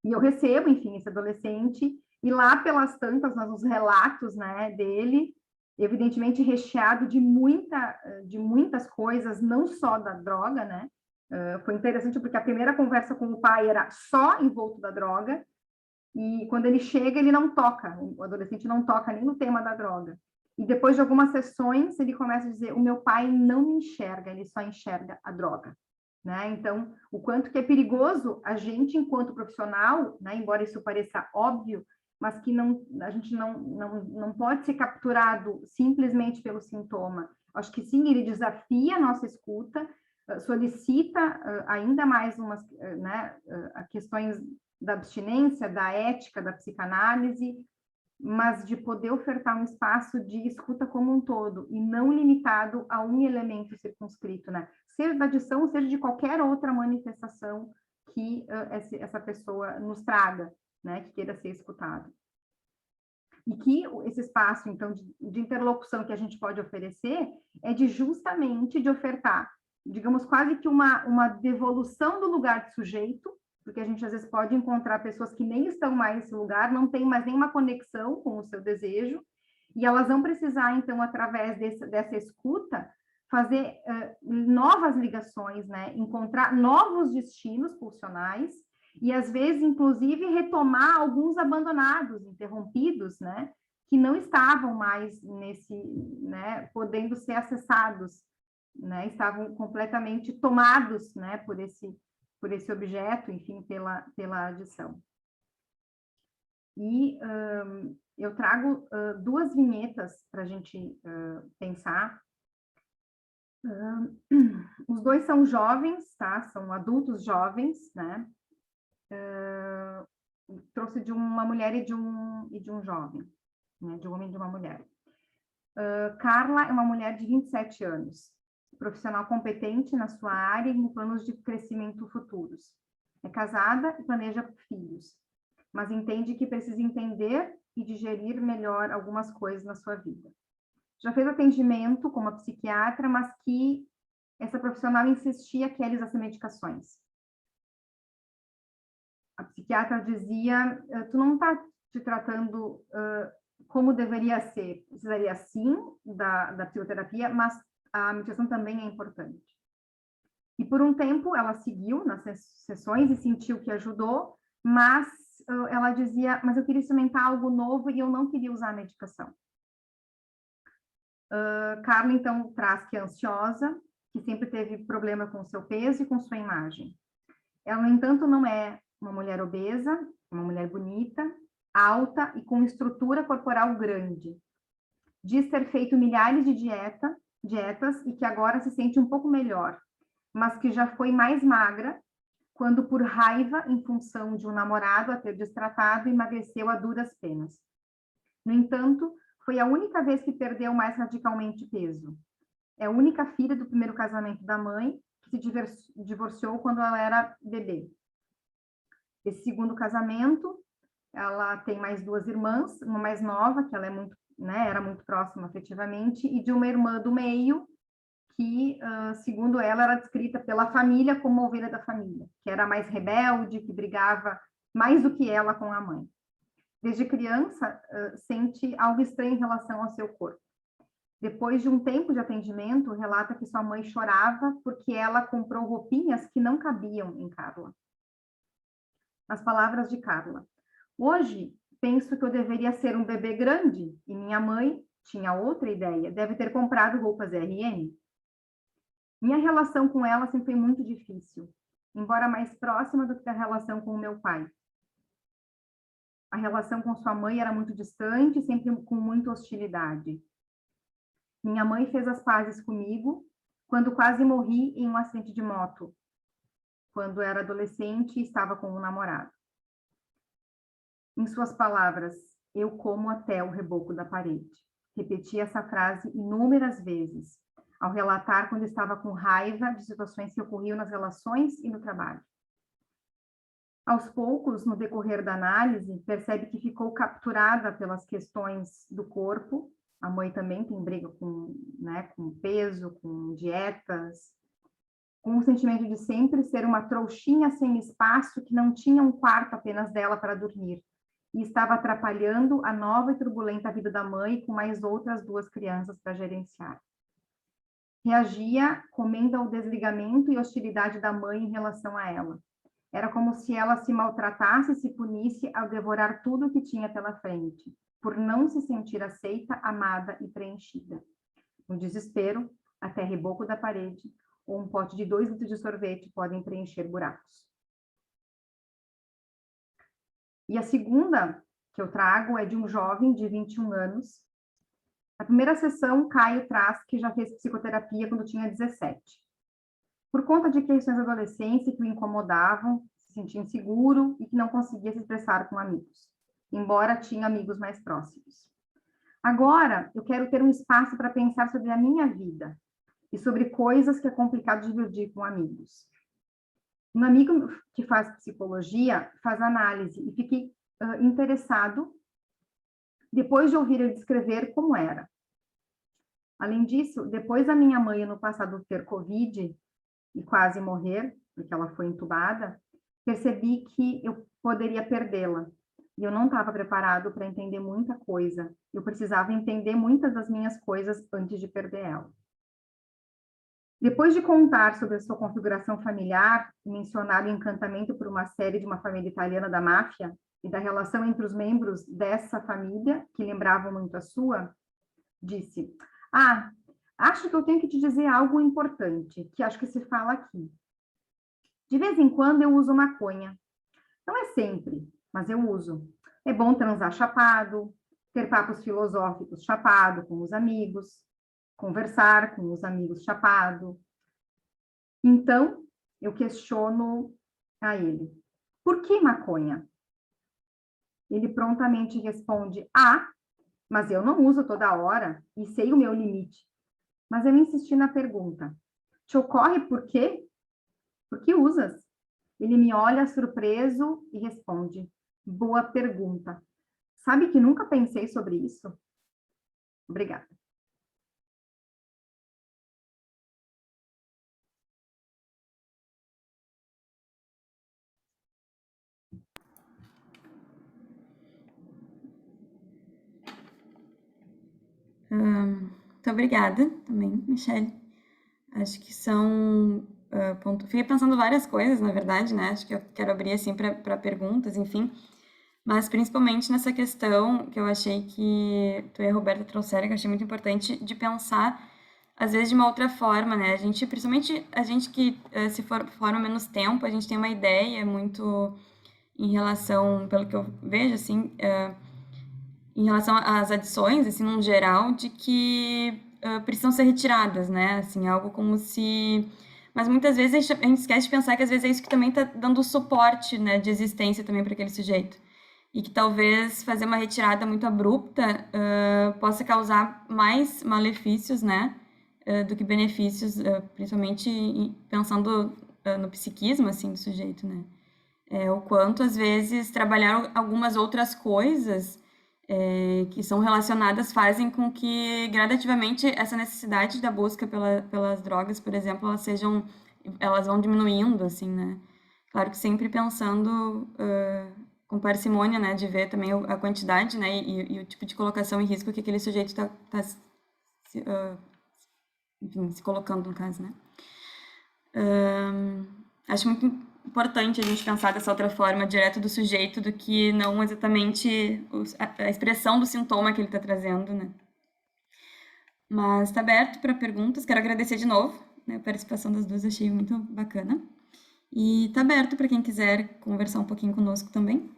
E eu recebo, enfim, esse adolescente, e lá pelas tantas, nos relatos, né, dele, evidentemente recheado de muitas coisas, não só da droga, né? Foi interessante porque a primeira conversa com o pai era só envolto da droga, e quando ele chega, ele não toca, o adolescente não toca nem no tema da droga. E depois de algumas sessões, ele começa a dizer, o meu pai não me enxerga, ele só enxerga a droga. Né? Então, o quanto que é perigoso a gente, enquanto profissional, né, embora isso pareça óbvio, mas que a gente não pode ser capturado simplesmente pelo sintoma. Acho que sim, ele desafia a nossa escuta, solicita ainda mais né, questões da abstinência, da ética, da psicanálise, mas de poder ofertar um espaço de escuta como um todo, e não limitado a um elemento circunscrito, né? seja da adição, seja de qualquer outra manifestação que essa pessoa nos traga, né, que queira ser escutado. E que esse espaço, então, de interlocução que a gente pode oferecer é justamente de ofertar, digamos, quase que uma devolução do lugar de sujeito, porque a gente às vezes pode encontrar pessoas que nem estão mais nesse lugar, não tem mais nenhuma conexão com o seu desejo, e elas vão precisar, então, através dessa escuta, fazer novas ligações, né? Encontrar novos destinos pulsionais, e às vezes, inclusive, retomar alguns abandonados, interrompidos, né? Que não estavam mais né? Podendo ser acessados, né? Estavam completamente tomados, né? Por esse objeto, enfim, pela adição. E eu trago duas vinhetas para a gente pensar. Os dois são jovens, tá? São adultos jovens, né? Trouxe de uma mulher e de um jovem, né? De um homem e de uma mulher. Carla é uma mulher de 27 anos, profissional competente na sua área e com planos de crescimento futuros. É casada e planeja filhos, mas entende que precisa entender e digerir melhor algumas coisas na sua vida. Já fez atendimento com uma psiquiatra, mas que essa profissional insistia que ela usasse medicações. A psiquiatra dizia, tu não está te tratando como deveria ser, precisaria sim da psicoterapia, mas a medicação também é importante. E por um tempo ela seguiu nas sessões e sentiu que ajudou, mas ela dizia, mas eu queria experimentar algo novo e eu não queria usar a medicação. Carla, então, traz que é ansiosa, que sempre teve problema com o seu peso e com sua imagem. Ela, no entanto, não é uma mulher obesa, uma mulher bonita, alta e com estrutura corporal grande. Diz ter feito milhares de dietas e que agora se sente um pouco melhor, mas que já foi mais magra quando, por raiva em função de um namorado a ter destratado, emagreceu a duras penas. No entanto, foi a única vez que perdeu mais radicalmente peso. É a única filha do primeiro casamento da mãe, que se divorciou quando ela era bebê. Esse segundo casamento, ela tem mais duas irmãs, uma mais nova, que ela é muito, né, era muito próxima afetivamente, e de uma irmã do meio, que, segundo ela, era descrita pela família como a ovelha da família, que era mais rebelde, que brigava mais do que ela com a mãe. Desde criança, sente algo estranho em relação ao seu corpo. Depois de um tempo de atendimento, relata que sua mãe chorava porque ela comprou roupinhas que não cabiam em Carla. As palavras de Carla. Hoje, penso que eu deveria ser um bebê grande e minha mãe tinha outra ideia, deve ter comprado roupas RN. Minha relação com ela sempre foi muito difícil, embora mais próxima do que a relação com o meu pai. A relação com sua mãe era muito distante, sempre com muita hostilidade. Minha mãe fez as pazes comigo quando quase morri em um acidente de moto, quando era adolescente e estava com um namorado. Em suas palavras, eu como até o reboco da parede. Repeti essa frase inúmeras vezes, ao relatar quando estava com raiva de situações que ocorriam nas relações e no trabalho. Aos poucos, no decorrer da análise, percebe que ficou capturada pelas questões do corpo. A mãe também tem briga com peso, com dietas, com o sentimento de sempre ser uma trouxinha sem espaço que não tinha um quarto apenas dela para dormir e estava atrapalhando a nova e turbulenta vida da mãe com mais outras duas crianças para gerenciar. Reagia comendo ao desligamento e hostilidade da mãe em relação a ela. Era como se ela se maltratasse e se punisse ao devorar tudo o que tinha pela frente, por não se sentir aceita, amada e preenchida. No desespero, até reboco da parede, ou um pote de 2 litros de sorvete podem preencher buracos. E a segunda que eu trago é de um jovem de 21 anos. Na primeira sessão, Caio traz que já fez psicoterapia quando tinha 17. Por conta de questões da adolescência que o incomodavam, se sentia inseguro e que não conseguia se expressar com amigos, embora tinha amigos mais próximos. Agora, eu quero ter um espaço para pensar sobre a minha vida. e sobre coisas que é complicado dividir com amigos. Um amigo que faz psicologia faz análise e fiquei interessado depois de ouvir ele descrever como era. Além disso, depois da minha mãe no passado ter Covid e quase morrer, porque ela foi entubada, percebi que eu poderia perdê-la. E eu não estava preparado para entender muita coisa. Eu precisava entender muitas das minhas coisas antes de perder ela. Depois de contar sobre a sua configuração familiar e mencionar o encantamento por uma série de uma família italiana da máfia e da relação entre os membros dessa família, que lembravam muito a sua, disse: "Ah, acho que eu tenho que te dizer algo importante, que acho que se fala aqui. De vez em quando eu uso maconha. Não é sempre, mas eu uso. É bom transar chapado, ter papos filosóficos chapado com os amigos, conversar com os amigos chapado. Então, eu questiono a ele: por que maconha? Ele prontamente responde: ah, mas eu não uso toda hora e sei o meu limite. Mas eu insisti na pergunta: te ocorre por quê? Por que usas? Ele me olha surpreso e responde: boa pergunta. Sabe que nunca pensei sobre isso? Obrigada. Muito obrigada também, Michelle. Acho que são fiquei pensando várias coisas, na verdade, né? Acho que eu quero abrir assim para perguntas, enfim. Mas principalmente nessa questão que eu achei que tu e a Roberta trouxeram, que eu achei muito importante, de pensar, às vezes, de uma outra forma, né? A gente, principalmente a gente que se forma menos tempo, a gente tem uma ideia muito em relação, pelo que eu vejo, assim, em relação às adições, assim, num geral, de que precisam ser retiradas, né? Assim, algo como se... Mas muitas vezes a gente esquece de pensar que às vezes é isso que também está dando suporte, né, de existência também para aquele sujeito. E que talvez fazer uma retirada muito abrupta possa causar mais malefícios, né, do que benefícios, principalmente pensando no psiquismo, assim, do sujeito, né. O quanto, às vezes, trabalhar algumas outras coisas que são relacionadas fazem com que, gradativamente, essa necessidade da busca pelas drogas, por exemplo, elas vão diminuindo, assim, né. Claro que sempre pensando com parcimônia, né, de ver também a quantidade, né, e o tipo de colocação em risco que aquele sujeito está se colocando, no caso, né. Acho muito importante a gente pensar dessa outra forma, direto do sujeito, do que não exatamente a expressão do sintoma que ele está trazendo, né. Mas está aberto para perguntas, quero agradecer de novo, né, a participação das duas, achei muito bacana. E está aberto para quem quiser conversar um pouquinho conosco também.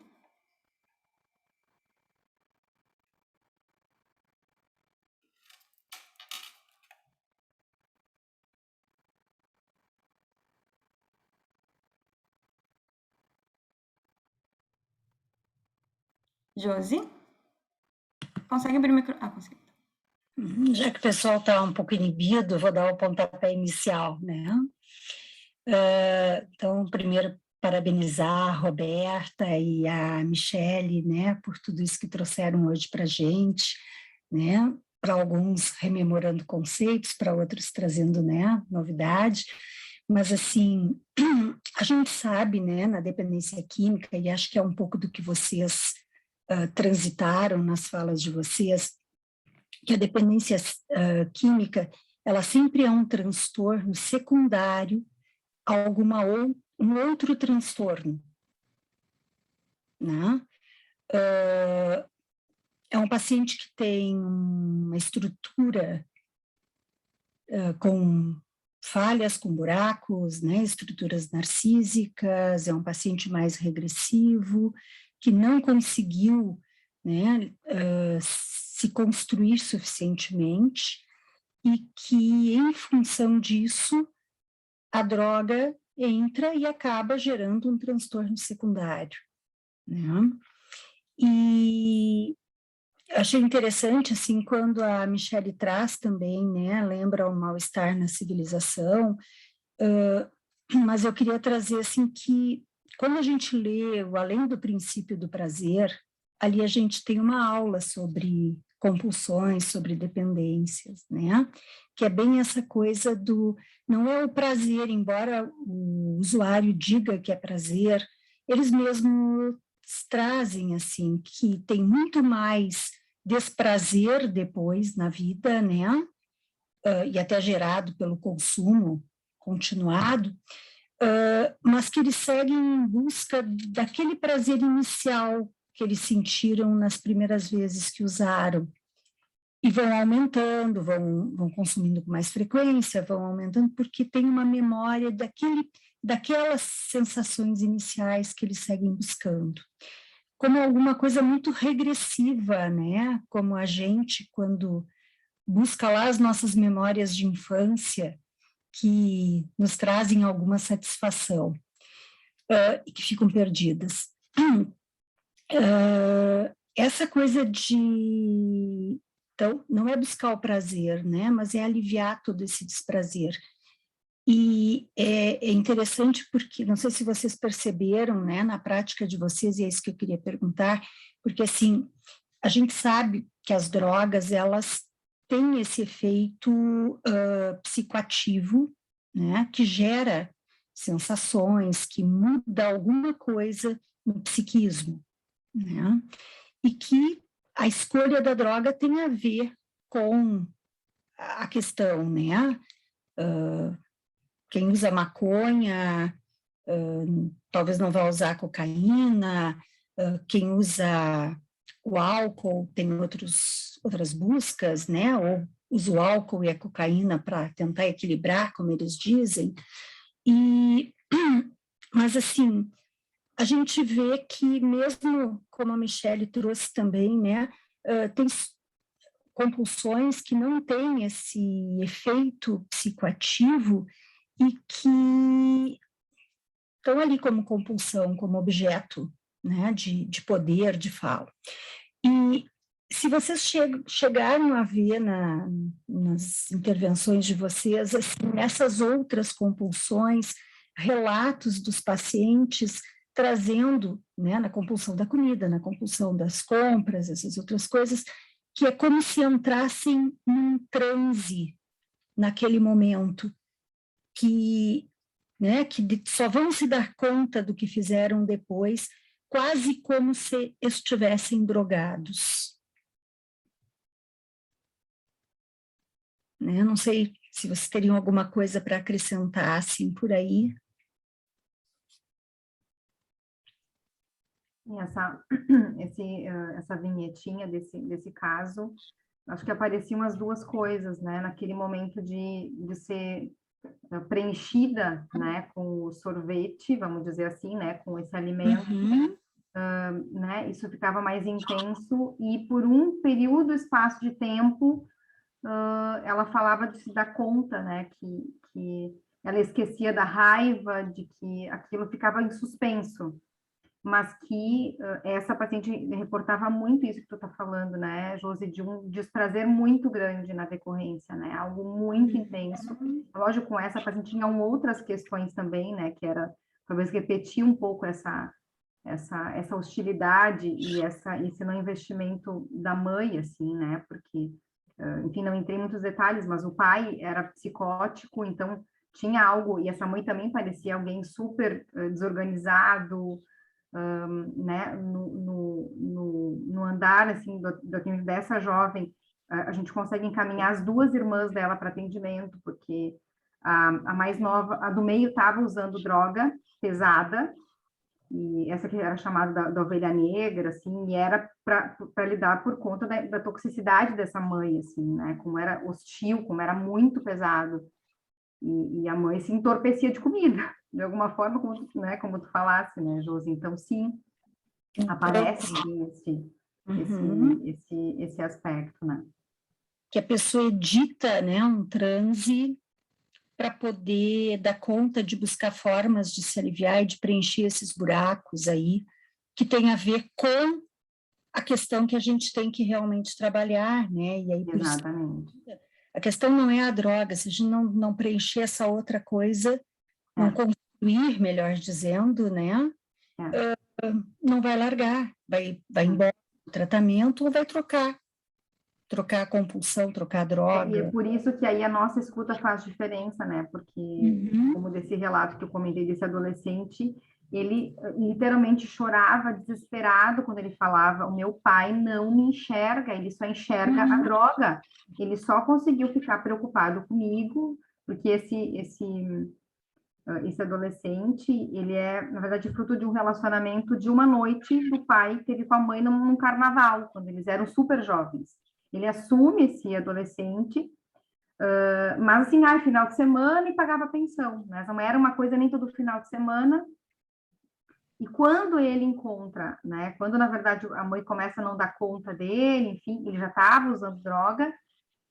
Josi? Consegue abrir o microfone? Ah, consegui. Já que o pessoal está um pouco inibido, vou dar o pontapé inicial, né? Então, primeiro, parabenizar a Roberta e a Michelle, né, por tudo isso que trouxeram hoje para a gente, né? Para alguns rememorando conceitos, para outros trazendo, né, novidade. Mas, assim, a gente sabe, né, na dependência química, e acho que é um pouco do que vocês transitaram nas falas de vocês, que a dependência química, ela sempre é um transtorno secundário a um outro transtorno, né? É um paciente que tem uma estrutura com falhas, com buracos, né? Estruturas narcísicas, é um paciente mais regressivo, que não conseguiu, né, se construir suficientemente e que, em função disso, a droga entra e acaba gerando um transtorno secundário, né? E achei interessante, assim, quando a Michele traz também, né, lembra o mal-estar na civilização, mas eu queria trazer, assim, que quando a gente lê o Além do Princípio do Prazer, ali a gente tem uma aula sobre compulsões, sobre dependências, né, que é bem essa coisa do, não é o prazer, embora o usuário diga que é prazer, eles mesmos trazem, assim, que tem muito mais desprazer depois na vida, né, e até gerado pelo consumo continuado, mas que eles seguem em busca daquele prazer inicial que eles sentiram nas primeiras vezes que usaram, e vão aumentando, vão consumindo com mais frequência, vão aumentando, porque tem uma memória daquelas sensações iniciais que eles seguem buscando. Como alguma coisa muito regressiva, né? Como a gente, quando busca lá as nossas memórias de infância, que nos trazem alguma satisfação, e que ficam perdidas. Essa coisa de... Então, não é buscar o prazer, né? Mas é aliviar todo esse desprazer. E é interessante porque, não sei se vocês perceberam, né, na prática de vocês, e é isso que eu queria perguntar, porque, assim, a gente sabe que as drogas, elas têm esse efeito psicoativo, né, que gera sensações, que muda alguma coisa no psiquismo, né, e que a escolha da droga tem a ver com a questão, né, quem usa maconha, talvez não vá usar cocaína, quem usa o álcool tem outras buscas, né, ou usa o álcool e a cocaína para tentar equilibrar, como eles dizem, mas assim, a gente vê que mesmo, como a Michele trouxe também, né, tem compulsões que não têm esse efeito psicoativo e que estão ali como compulsão, como objeto, né, de poder, de fala. E se vocês chegaram a ver nas intervenções de vocês, assim, nessas outras compulsões, relatos dos pacientes trazendo, né, na compulsão da comida, na compulsão das compras, essas outras coisas, que é como se entrassem num transe naquele momento, que, né, que só vão se dar conta do que fizeram depois, quase como se estivessem drogados. Né? Não sei se vocês teriam alguma coisa para acrescentar, assim, por aí. Essa vinhetinha desse caso, acho que apareciam as duas coisas, né? Naquele momento de ser preenchida, né, com o sorvete, vamos dizer assim, né, com esse alimento, né? Isso ficava mais intenso e por um período, espaço de tempo, ela falava de se dar conta, né, que ela esquecia da raiva, de que aquilo ficava em suspenso, mas que essa paciente reportava muito isso que tu está falando, né, Josi, de um desprazer muito grande na decorrência, né, algo muito intenso. Lógico, com essa paciente tinham outras questões também, né, que era talvez repetir um pouco essa hostilidade e esse não investimento da mãe, assim, né, porque, enfim, não entrei em muitos detalhes, mas o pai era psicótico, então tinha algo, e essa mãe também parecia alguém super desorganizado, né, no andar, assim, dessa jovem, a gente consegue encaminhar as duas irmãs dela para atendimento, porque a mais nova, a do meio estava usando droga pesada, e essa que era chamada da ovelha negra, assim, e era para lidar por conta da toxicidade dessa mãe, assim, né, como era hostil, como era muito pesado, e a mãe se entorpecia de comida, de alguma forma, como tu falasse, né, Josi? Então, sim, aparece sim, esse aspecto, né? Que a pessoa edita, né, um transe para poder dar conta de buscar formas de se aliviar e de preencher esses buracos aí, que tem a ver com a questão que a gente tem que realmente trabalhar, né? E aí, por isso, Exatamente. a questão não é a droga, se a gente não preencher essa outra coisa, não construir, melhor dizendo, né? Não vai largar, vai embora do tratamento ou vai trocar a compulsão, trocar a E droga. é por isso que aí a nossa escuta faz diferença, né? Porque, como desse relato que eu comentei desse adolescente, ele literalmente chorava desesperado quando ele falava: o meu pai não me enxerga, ele só enxerga a droga. Ele só conseguiu ficar preocupado comigo, porque esse adolescente, ele é, na verdade, fruto de um relacionamento de uma noite do pai que teve com a mãe num carnaval, quando eles eram super jovens. Ele assume esse adolescente, mas assim, final de semana e pagava pensão, né? Não era uma coisa nem todo final de semana. E quando ele encontra, né? Quando, na verdade, a mãe começa a não dar conta dele, enfim, ele já estava usando droga,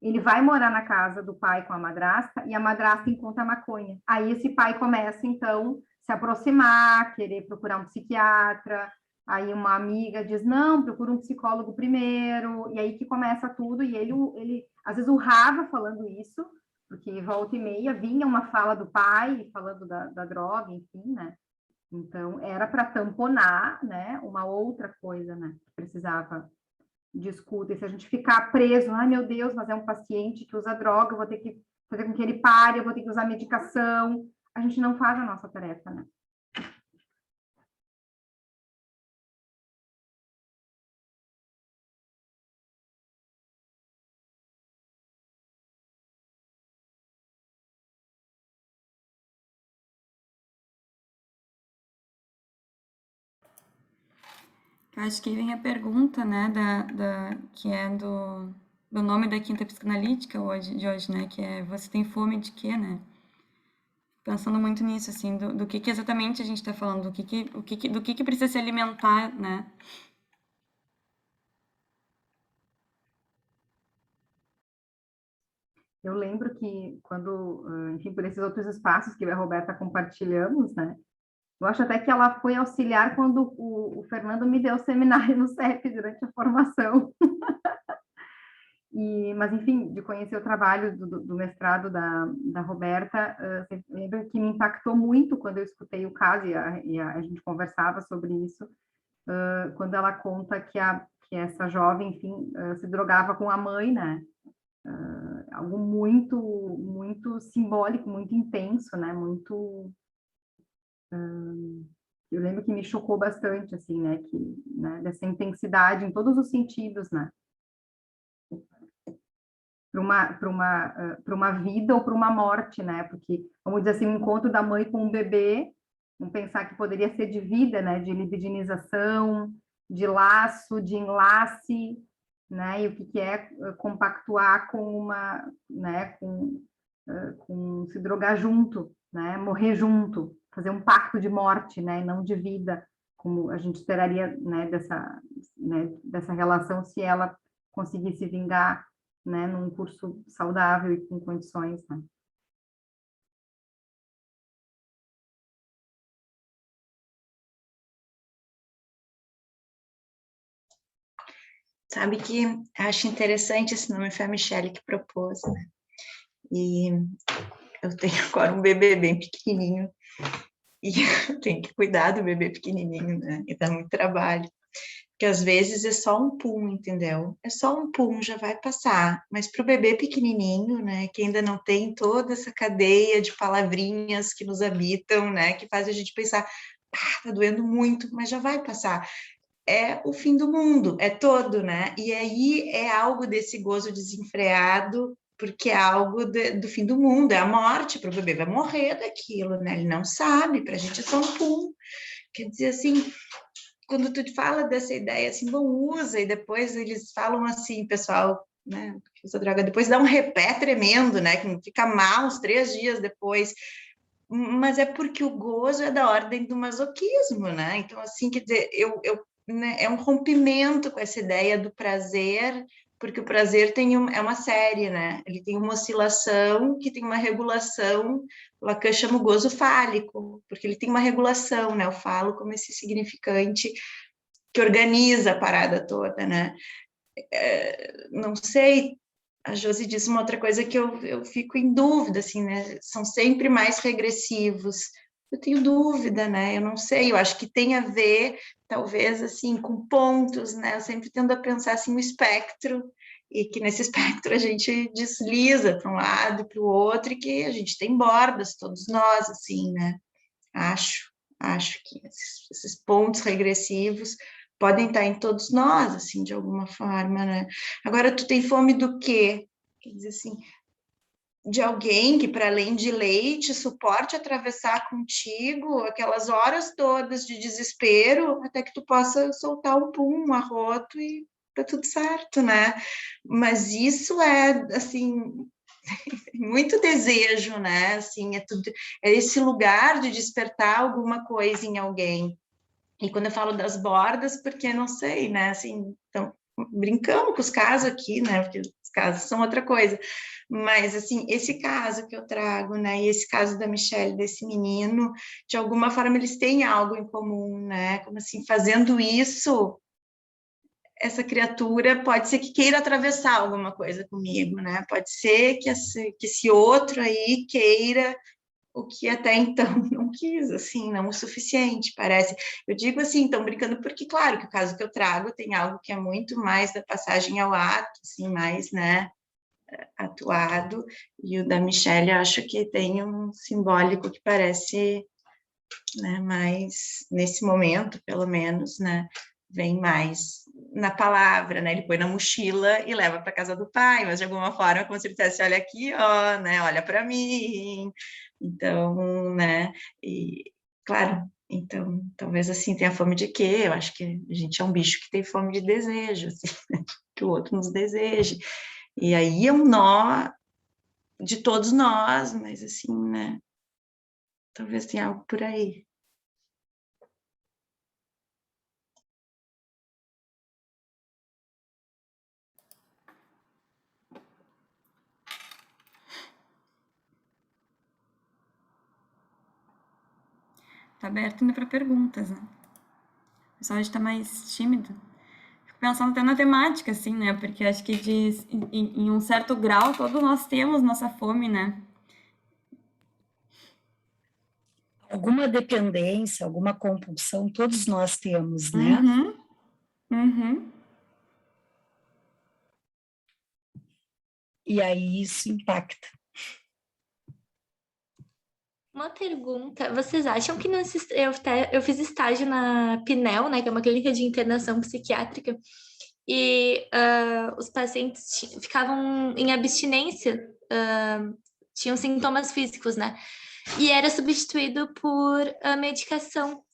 ele vai morar na casa do pai com a madrasta e a madrasta encontra a maconha. Aí esse pai começa, então, se aproximar, querer procurar um psiquiatra. Aí uma amiga diz, não, procura um psicólogo primeiro. E aí que começa tudo. E ele às vezes urrava falando isso, porque volta e meia vinha uma fala do pai falando da droga, enfim, né? Então, era para tamponar, né, uma outra coisa, né, que precisava de escuta. E se a gente ficar preso, ai meu Deus, mas é um paciente que usa droga, eu vou ter que fazer com que ele pare, eu vou ter que usar medicação, a gente não faz a nossa tarefa, né? Eu acho que aí vem a pergunta, né, que é do nome da quinta psicanalítica de hoje, né, que é você tem fome de quê, né? Pensando muito nisso, assim, do que exatamente a gente está falando, do que precisa se alimentar, né? Eu lembro que quando, enfim, por esses outros espaços que eu e a Roberta compartilhamos, né, eu acho até que ela foi auxiliar quando o Fernando me deu o seminário no CEP durante a formação. Mas, enfim, de conhecer o trabalho do mestrado da Roberta, lembro que me impactou muito quando eu escutei o caso e a gente conversava sobre isso, quando ela conta que essa jovem, enfim, se drogava com a mãe, né? Algo muito, muito simbólico, muito intenso, né? Muito... eu lembro que me chocou bastante, assim, né? Dessa intensidade em todos os sentidos, né? Para uma vida ou para uma morte, né? Porque, vamos dizer assim, o encontro da mãe com um bebê, vamos pensar que poderia ser de vida, né? De libidinização, de laço, de enlace, né? E o que é compactuar com uma, né? Com se drogar junto, né? Morrer junto, fazer um pacto de morte, né? E não de vida, como a gente esperaria, né? Dessa relação se ela conseguisse vingar, né, num curso saudável e com condições, né? Sabe que acho interessante esse nome, foi a Michelle que propôs, né? E eu tenho agora um bebê bem pequenininho e eu tenho que cuidar do bebê pequenininho, né? E dá muito trabalho. Porque às vezes é só um pum, entendeu? É só um pum, já vai passar. Mas para o bebê pequenininho, né, que ainda não tem toda essa cadeia de palavrinhas que nos habitam, né, que faz a gente pensar, tá doendo muito, mas já vai passar. É o fim do mundo, é todo, né? E aí é algo desse gozo desenfreado, porque é algo do fim do mundo, é a morte para o bebê, vai morrer daquilo, né? Ele não sabe, para a gente é só um pum. Quer dizer, assim, quando tu fala dessa ideia, assim, bom, usa, e depois eles falam assim, pessoal, né, que usa droga, depois dá um repé tremendo, né, que fica mal uns 3 dias depois, mas é porque o gozo é da ordem do masoquismo, né, então, assim, quer dizer, né, é um rompimento com essa ideia do prazer, porque o prazer é uma série, né, ele tem uma oscilação que tem uma regulação. Lacan chama o gozo fálico, porque ele tem uma regulação, né, o falo como esse significante que organiza a parada toda, né? Não sei, a Josi disse uma outra coisa que eu fico em dúvida, assim, né? São sempre mais regressivos. Eu tenho dúvida, né? Eu não sei, eu acho que tem a ver, talvez, assim, com pontos, né? Eu sempre tendo a pensar, assim, no espectro, e que nesse espectro a gente desliza para um lado e para o outro, e que a gente tem bordas, todos nós, assim, né? Acho que esses pontos regressivos podem estar em todos nós, assim, de alguma forma, né? Agora, tu tem fome do quê? Quer dizer, assim, de alguém que, para além de leite, suporte atravessar contigo aquelas horas todas de desespero, até que tu possa soltar um pum, um arroto e tá tudo certo, né? Mas isso é, assim, muito desejo, né? Assim, é esse lugar de despertar alguma coisa em alguém. E quando eu falo das bordas, porque não sei, né? Assim, então, brincamos com os casos aqui, né? Porque os casos são outra coisa. Mas, assim, esse caso que eu trago, né? E esse caso da Michelle, desse menino, de alguma forma eles têm algo em comum, né? Como assim, fazendo isso, essa criatura pode ser que queira atravessar alguma coisa comigo, né? Pode ser que esse outro aí queira o que até então não quis, assim, não o suficiente, parece. Eu digo assim, então, brincando, porque, claro, que o caso que eu trago tem algo que é muito mais da passagem ao ato, assim, mais, né, atuado, e o da Michelle eu acho que tem um simbólico que parece, né, mais, nesse momento, pelo menos, né, vem mais na palavra, né, ele põe na mochila e leva para casa do pai, mas de alguma forma, como se ele dissesse, olha aqui, ó, né, olha para mim, então, né, e, claro, então, talvez assim, tenha fome de quê? Eu acho que a gente é um bicho que tem fome de desejo, assim, né? Que o outro nos deseje, e aí é um nó de todos nós, mas assim, né, talvez tenha algo por aí. Tá aberto ainda para perguntas, né? O pessoal está mais tímido. Fico pensando até na temática, assim, né? Porque acho que em um certo grau todos nós temos nossa fome, né? Alguma dependência, alguma compulsão, todos nós temos, né? Uhum, uhum. E aí isso impacta. Uma pergunta, vocês acham que eu fiz estágio na Pinel, né, que é uma clínica de internação psiquiátrica, e os pacientes ficavam em abstinência, tinham sintomas físicos, né, e era substituído por medicação.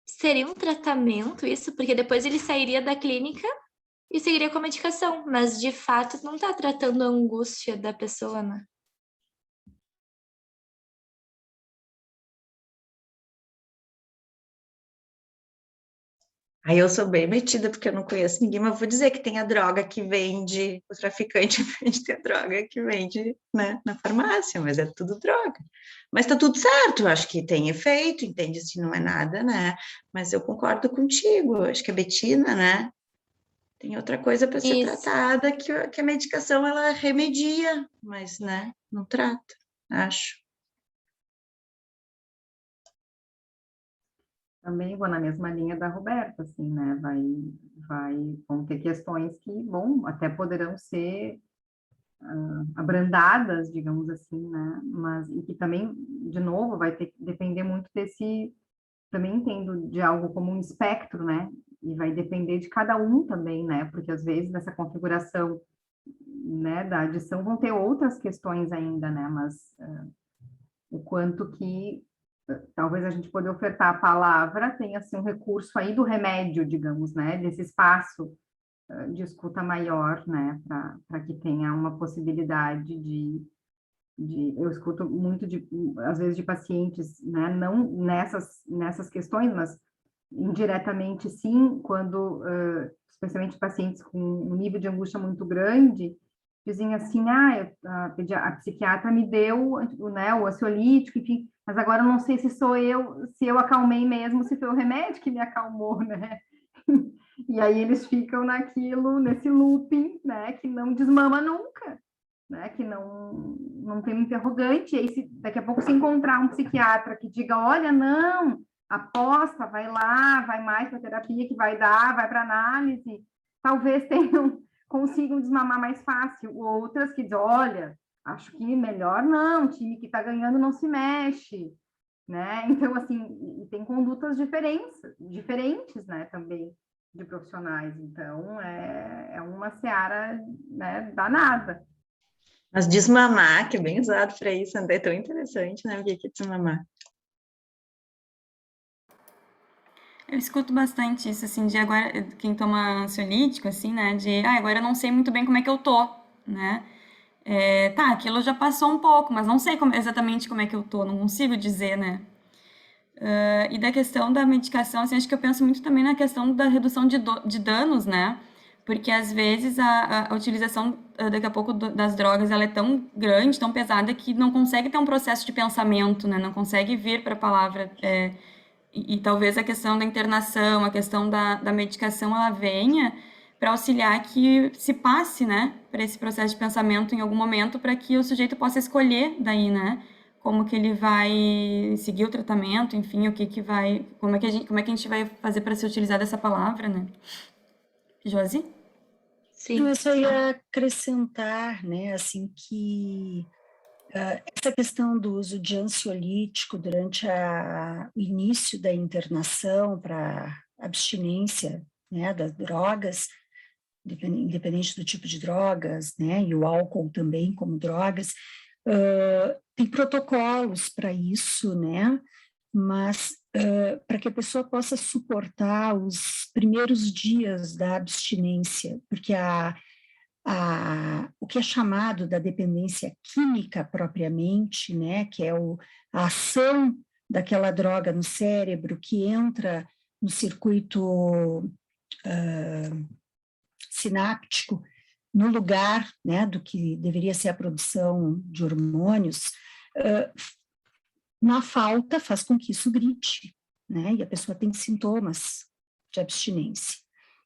Seria um tratamento isso? Porque depois ele sairia da clínica e seguiria com a medicação, mas de fato não está tratando a angústia da pessoa, né? Aí eu sou bem metida, porque eu não conheço ninguém, mas vou dizer que tem a droga que vende, o traficante vende a droga que vende, né, na farmácia, mas é tudo droga. Mas tá tudo certo, eu acho que tem efeito, entende? Se não é nada, né? Mas eu concordo contigo, eu acho que a Betina, né, tem outra coisa para ser Isso. tratada, que a medicação, ela remedia, mas, né, não trata, acho. Também vou na mesma linha da Roberta, assim, né? Vão ter questões que, bom, até poderão ser abrandadas, digamos assim, né? Mas e que também, de novo, vai ter que depender muito desse, também entendo de algo como um espectro, né? E vai depender de cada um também, né? Porque às vezes nessa configuração, né, da adição vão ter outras questões ainda, né? Mas o quanto que talvez a gente poder ofertar a palavra tenha assim um recurso aí do remédio, digamos, né? Desse espaço de escuta maior, né? Para que tenha uma possibilidade eu escuto muito às vezes de pacientes, né? Não nessas questões, mas indiretamente sim, quando especialmente pacientes com um nível de angústia muito grande dizem assim, a psiquiatra me deu, né, o ansiolítico, enfim, Mas agora eu não sei se sou eu, se eu acalmei mesmo, se foi o remédio que me acalmou, né? E aí eles ficam naquilo, nesse looping, né? Que não desmama nunca, né? Que não tem um interrogante. E aí, daqui a pouco, se encontrar um psiquiatra que diga, olha, não, aposta, vai lá, vai mais para terapia que vai dar, vai para análise, talvez consigam desmamar mais fácil. Outras que dizem, olha, acho que melhor não, o time que está ganhando não se mexe, né? Então, assim, e tem condutas diferentes, né, também, de profissionais. Então, é uma seara, né, danada. Mas desmamar, que é bem usado para isso, André, é tão interessante, né? O que é desmamar? Eu escuto bastante isso, assim, de agora, quem toma ansiolítico, assim, né, de, agora eu não sei muito bem como é que eu tô, né? Tá, aquilo já passou um pouco, mas não sei exatamente como é que eu tô, não consigo dizer, né? E da questão da medicação, assim, acho que eu penso muito também na questão da redução de danos, né? Porque às vezes a utilização, daqui a pouco, das drogas, ela é tão grande, tão pesada, que não consegue ter um processo de pensamento, né? Não consegue vir para a palavra. E talvez a questão da internação, a questão da medicação, ela venha para auxiliar que se passe, né, para esse processo de pensamento em algum momento, para que o sujeito possa escolher daí, né, como que ele vai seguir o tratamento, enfim, o que que vai, como é que a gente vai fazer para se utilizar dessa palavra, né? Josi? Sim. Eu só ia acrescentar, né, assim, que essa questão do uso de ansiolítico durante o início da internação para abstinência, né, das drogas, independente do tipo de drogas, né, e o álcool também como drogas, tem protocolos para isso, né, mas para que a pessoa possa suportar os primeiros dias da abstinência, porque o que é chamado da dependência química propriamente, né, que é a ação daquela droga no cérebro que entra no circuito sináptico, no lugar, né, do que deveria ser a produção de hormônios, na falta faz com que isso grite, né, e a pessoa tem sintomas de abstinência.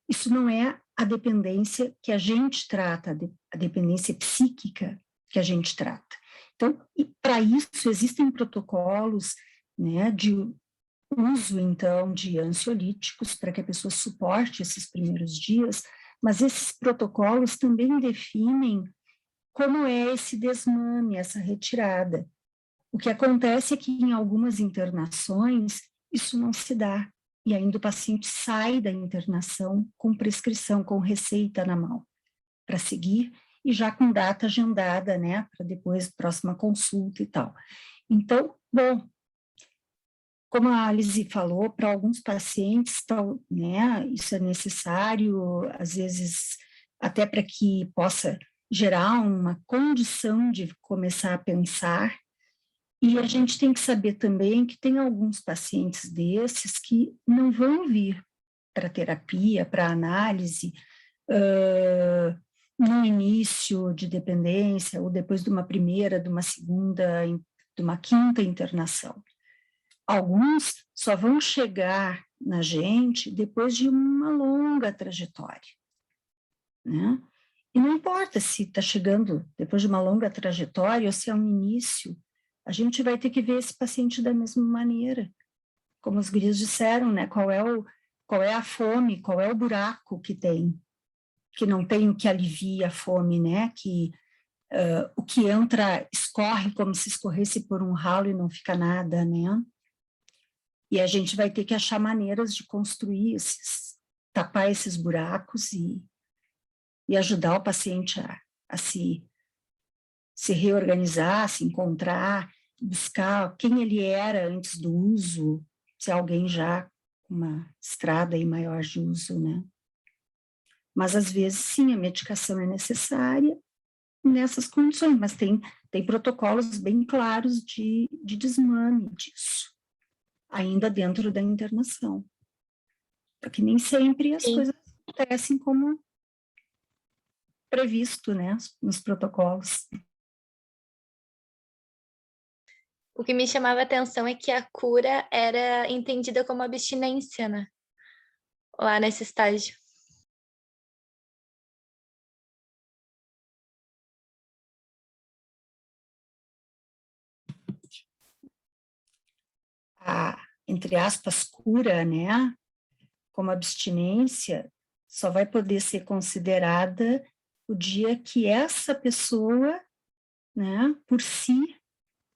Isso não é a dependência que a gente trata, a dependência psíquica que a gente trata. Então, para isso, existem protocolos, né, de uso, então, de ansiolíticos para que a pessoa suporte esses primeiros dias, mas esses protocolos também definem como é esse desmame, essa retirada. O que acontece é que em algumas internações isso não se dá, e ainda o paciente sai da internação com prescrição, com receita na mão, para seguir, e já com data agendada, né, para depois, próxima consulta e tal. Então, bom, como a Alice falou, para alguns pacientes, né, isso é necessário, às vezes, até para que possa gerar uma condição de começar a pensar. E a gente tem que saber também que tem alguns pacientes desses que não vão vir para terapia, para análise, no início de dependência, ou depois de uma primeira, de uma segunda, de uma quinta internação. Alguns só vão chegar na gente depois de uma longa trajetória, né? E não importa se está chegando depois de uma longa trajetória ou se é um início, a gente vai ter que ver esse paciente da mesma maneira. Como os gurias disseram, né? Qual é a fome, qual é o buraco que tem, que não tem o que alivia a fome, né? Que o que entra escorre como se escorresse por um ralo e não fica nada, né? E a gente vai ter que achar maneiras de construir tapar esses buracos e ajudar o paciente a se reorganizar, se encontrar, buscar quem ele era antes do uso, se alguém já com uma estrada aí maior de uso, né? Mas, às vezes, sim, a medicação é necessária nessas condições, mas tem protocolos bem claros de desmame disso, ainda dentro da internação. Porque nem sempre as coisas acontecem como previsto, né, nos protocolos. O que me chamava a atenção é que a cura era entendida como abstinência, né? Lá nesse estágio. A, entre aspas, cura, né, como abstinência, só vai poder ser considerada o dia que essa pessoa, né, por si,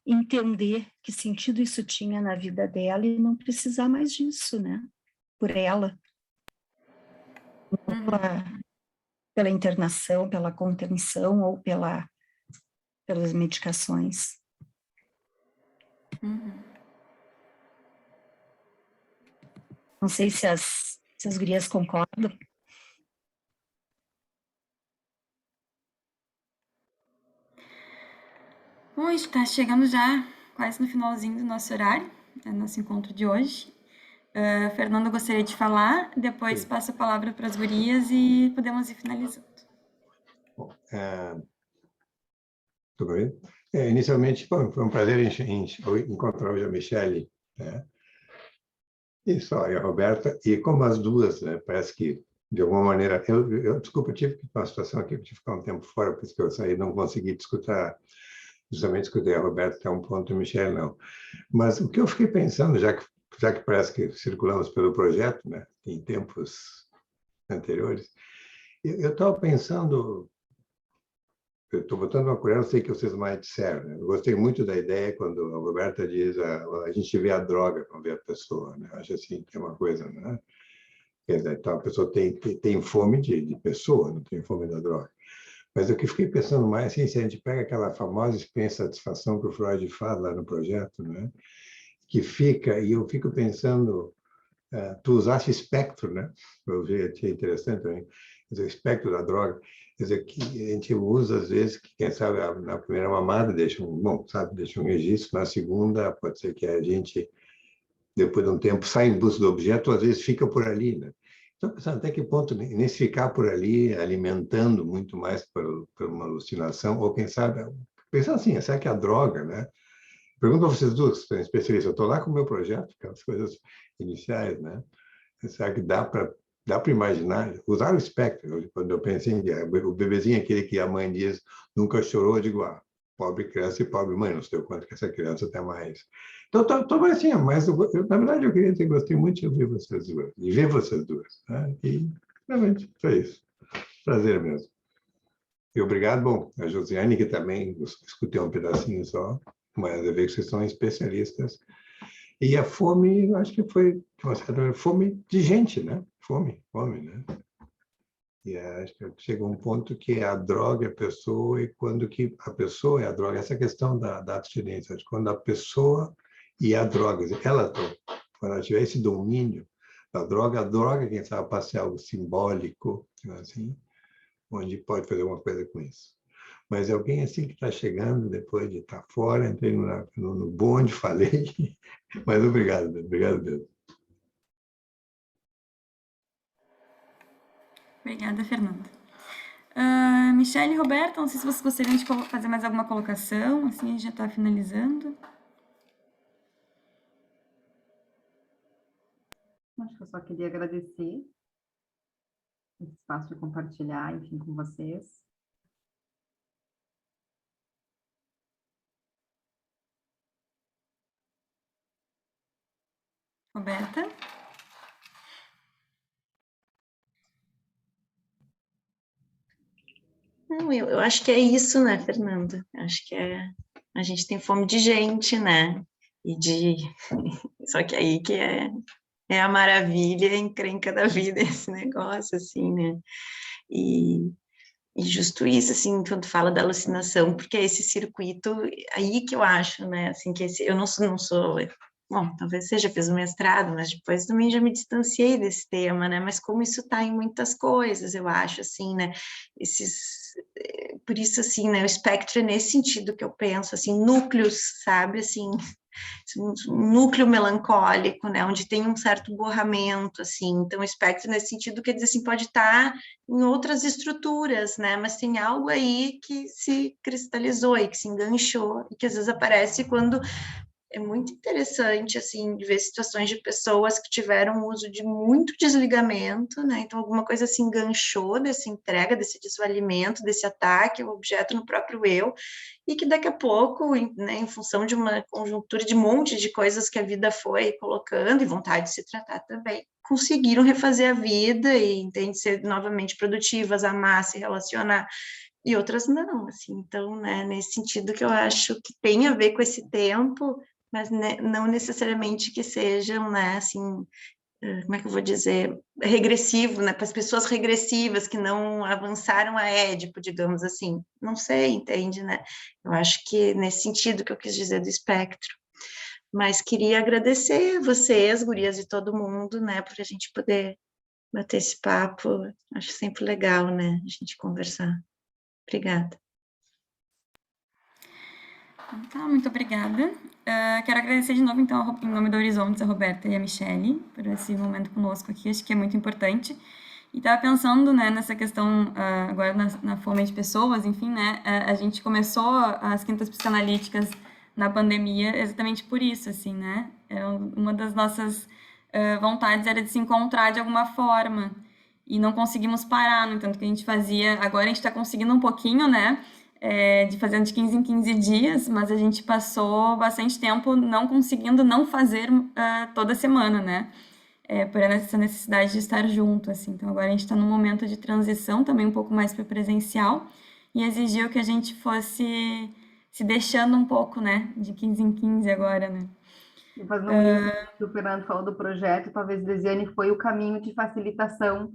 entender que sentido isso tinha na vida dela e não precisar mais disso, né, por ela. Pela internação, pela contenção ou pelas medicações. Não sei se as gurias concordam. Bom, a gente está chegando já quase no finalzinho do nosso horário, do nosso encontro de hoje. Fernando gostaria de falar, depois passo a palavra para as gurias e podemos ir finalizando. Bom, tudo bem? Inicialmente, foi um prazer encontrar hoje a Michele, né? E só, e a Roberta, e como as duas, né, parece que, de alguma maneira, desculpa, eu tive uma situação aqui, eu tive que ficar um tempo fora, por isso que eu saí, não consegui escutar, justamente escutei a Roberta até um ponto, e a Michele não. Mas o que eu fiquei pensando, já que parece que circulamos pelo projeto, né, em tempos anteriores, eu estava pensando, eu estou botando uma colher, eu sei que vocês mais disseram, né? Eu gostei muito da ideia quando a Roberta diz a gente vê a droga, não vê a pessoa, né? Eu acho assim que é uma coisa, né? Quer dizer, então a pessoa tem fome de pessoa, não tem fome da droga. Mas o que fiquei pensando mais, assim, se a gente pega aquela famosa experiência de satisfação que o Freud fala lá no projeto, né? Que fica, e eu fico pensando, tu usaste espectro, né? Eu achei interessante também, quer dizer, o espectro da droga. Quer dizer, que a gente usa, às vezes, que quem sabe na primeira mamada deixa deixa um registro, na segunda pode ser que a gente, depois de um tempo, sai em busca do objeto, às vezes fica por ali, né? Então, pensando até que ponto, nesse ficar por ali, alimentando muito mais por uma alucinação, ou quem sabe, pensando assim, será que a droga, né? Pergunto a vocês duas, que são especialistas, eu estou lá com o meu projeto, aquelas coisas iniciais, né? Será que dá para imaginar, usar o espectro? Quando eu pensei em o bebezinho, aquele que a mãe diz, nunca chorou, eu digo, pobre criança e pobre mãe, não sei o quanto que essa criança tem mais. Então, estou mais assim, mas na verdade eu queria dizer que gostei muito de ouvir vocês duas, de ver vocês duas, né? E realmente foi isso. Prazer mesmo. E obrigado, bom, a Josiane, que também escutei um pedacinho só, mas eu vejo que vocês são especialistas. E a fome, acho que foi, de uma certa maneira, fome de gente, né? Fome, né? E acho que chega um ponto que a droga é a pessoa, e quando que a pessoa é a droga, essa questão da abstinência, quando a pessoa e a droga, quando ela tiver esse domínio da droga, a droga, quem sabe, pode ser algo simbólico, assim, onde pode fazer alguma coisa com isso. Mas alguém assim que está chegando depois de estar fora, entrei no bonde, falei, mas obrigado mesmo. Obrigada, Fernanda. Michele e Roberta, não sei se vocês gostariam de fazer mais alguma colocação, assim a gente já está finalizando. Acho que eu só queria agradecer esse espaço de compartilhar, enfim, com vocês. Roberta? Não, eu acho que é isso, né, Fernanda? Acho que a gente tem fome de gente, né? Só que aí que é a maravilha, a encrenca da vida, esse negócio, assim, né? E justo isso, assim, quando fala da alucinação, porque é esse circuito aí que eu acho, né? Assim, que eu não sou bom, talvez seja, fiz o mestrado, mas depois também já me distanciei desse tema, né? Mas como isso está em muitas coisas, eu acho, assim, né? Por isso, assim, né? O espectro é nesse sentido que eu penso, assim, núcleos, sabe? Assim, um núcleo melancólico, né, onde tem um certo borramento, assim. Então, o espectro, nesse sentido, quer dizer assim, pode estar em outras estruturas, né, mas tem algo aí que se cristalizou e que se enganchou, e que às vezes aparece quando é muito interessante, assim, de ver situações de pessoas que tiveram uso de muito desligamento, né, então alguma coisa se enganchou dessa entrega, desse desvalimento, desse ataque ao objeto no próprio eu, e que daqui a pouco, né, em função de uma conjuntura de um monte de coisas que a vida foi colocando, e vontade de se tratar também, conseguiram refazer a vida e, entende, ser novamente produtivas, amar, se relacionar, e outras não, assim, então, né, nesse sentido que eu acho que tem a ver com esse tempo, mas né, não necessariamente que sejam, né, assim, como é que eu vou dizer, regressivo, né, para as pessoas regressivas que não avançaram a Édipo, digamos assim, não sei, entende, né, eu acho que nesse sentido que eu quis dizer do espectro, mas queria agradecer vocês, gurias e todo mundo, né, por a gente poder bater esse papo, acho sempre legal, né, a gente conversar. Obrigada. Tá, muito obrigada. Quero agradecer de novo, então, em nome do Horizontes, a Roberta e a Michelle, por esse momento conosco aqui, acho que é muito importante. E estava pensando, né, nessa questão, agora na fome de pessoas, enfim, né, a gente começou as quintas psicanalíticas na pandemia exatamente por isso, assim, né, uma das nossas vontades era de se encontrar de alguma forma, e não conseguimos parar, no entanto, que a gente fazia, agora a gente está conseguindo um pouquinho, né, de fazer de 15 em 15 dias, mas a gente passou bastante tempo não conseguindo não fazer toda semana, né? Por essa necessidade de estar junto, assim. Então, agora a gente está num momento de transição também um pouco mais para presencial e exigiu que a gente fosse se deixando um pouco, né? De 15 em 15 agora, né? E fazendo um link que o Fernando falou do projeto, talvez Desiane foi o caminho de facilitação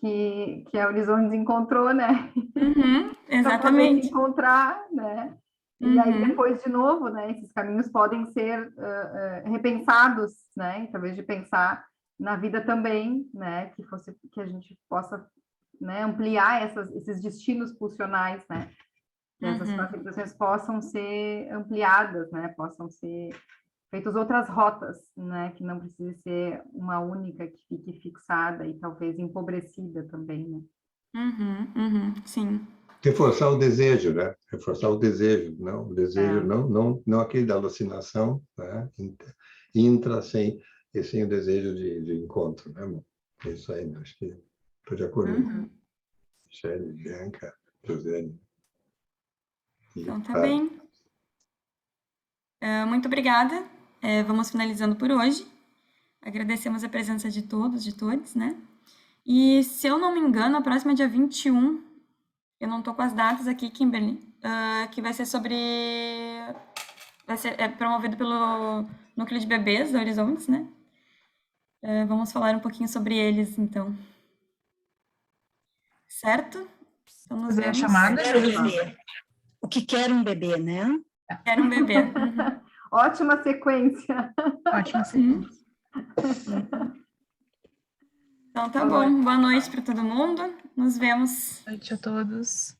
que a Horizontes encontrou, né? Uhum, Para poder se exatamente. encontrar, né? E aí depois, de novo, né? Esses caminhos podem ser repensados, né? Talvez de pensar na vida também, né? Que a gente possa, né, ampliar esses destinos pulsionais, né? Que essas facilitações possam ser ampliadas, né? Possam ser feitas outras rotas, né? Que não precise ser uma única que fique fixada e talvez empobrecida também, né? Sim. Reforçar o desejo, né? Reforçar o desejo, não o desejo, não aquele da alucinação, né? Intra sem o desejo de encontro, né, amor? É isso aí, acho que estou de acordo com Michelle, Bianca, Josiane. Então, tá bem. Muito obrigada. Vamos finalizando por hoje. Agradecemos a presença de todos, de todos, né? E, se eu não me engano, a próxima é dia 21. Eu não tô com as datas aqui, Kimberly. Que vai ser sobre... Vai ser promovido pelo Núcleo de Bebês da Horizontes, né? Vamos falar um pouquinho sobre eles, então. Certo? Então, nos Fazer a vemos. chamada. O que quer um bebê, né? Quero um bebê. Ótima sequência. Ótima sequência. Então, tá bom. Boa noite para todo mundo. Nos vemos. Boa noite a todos.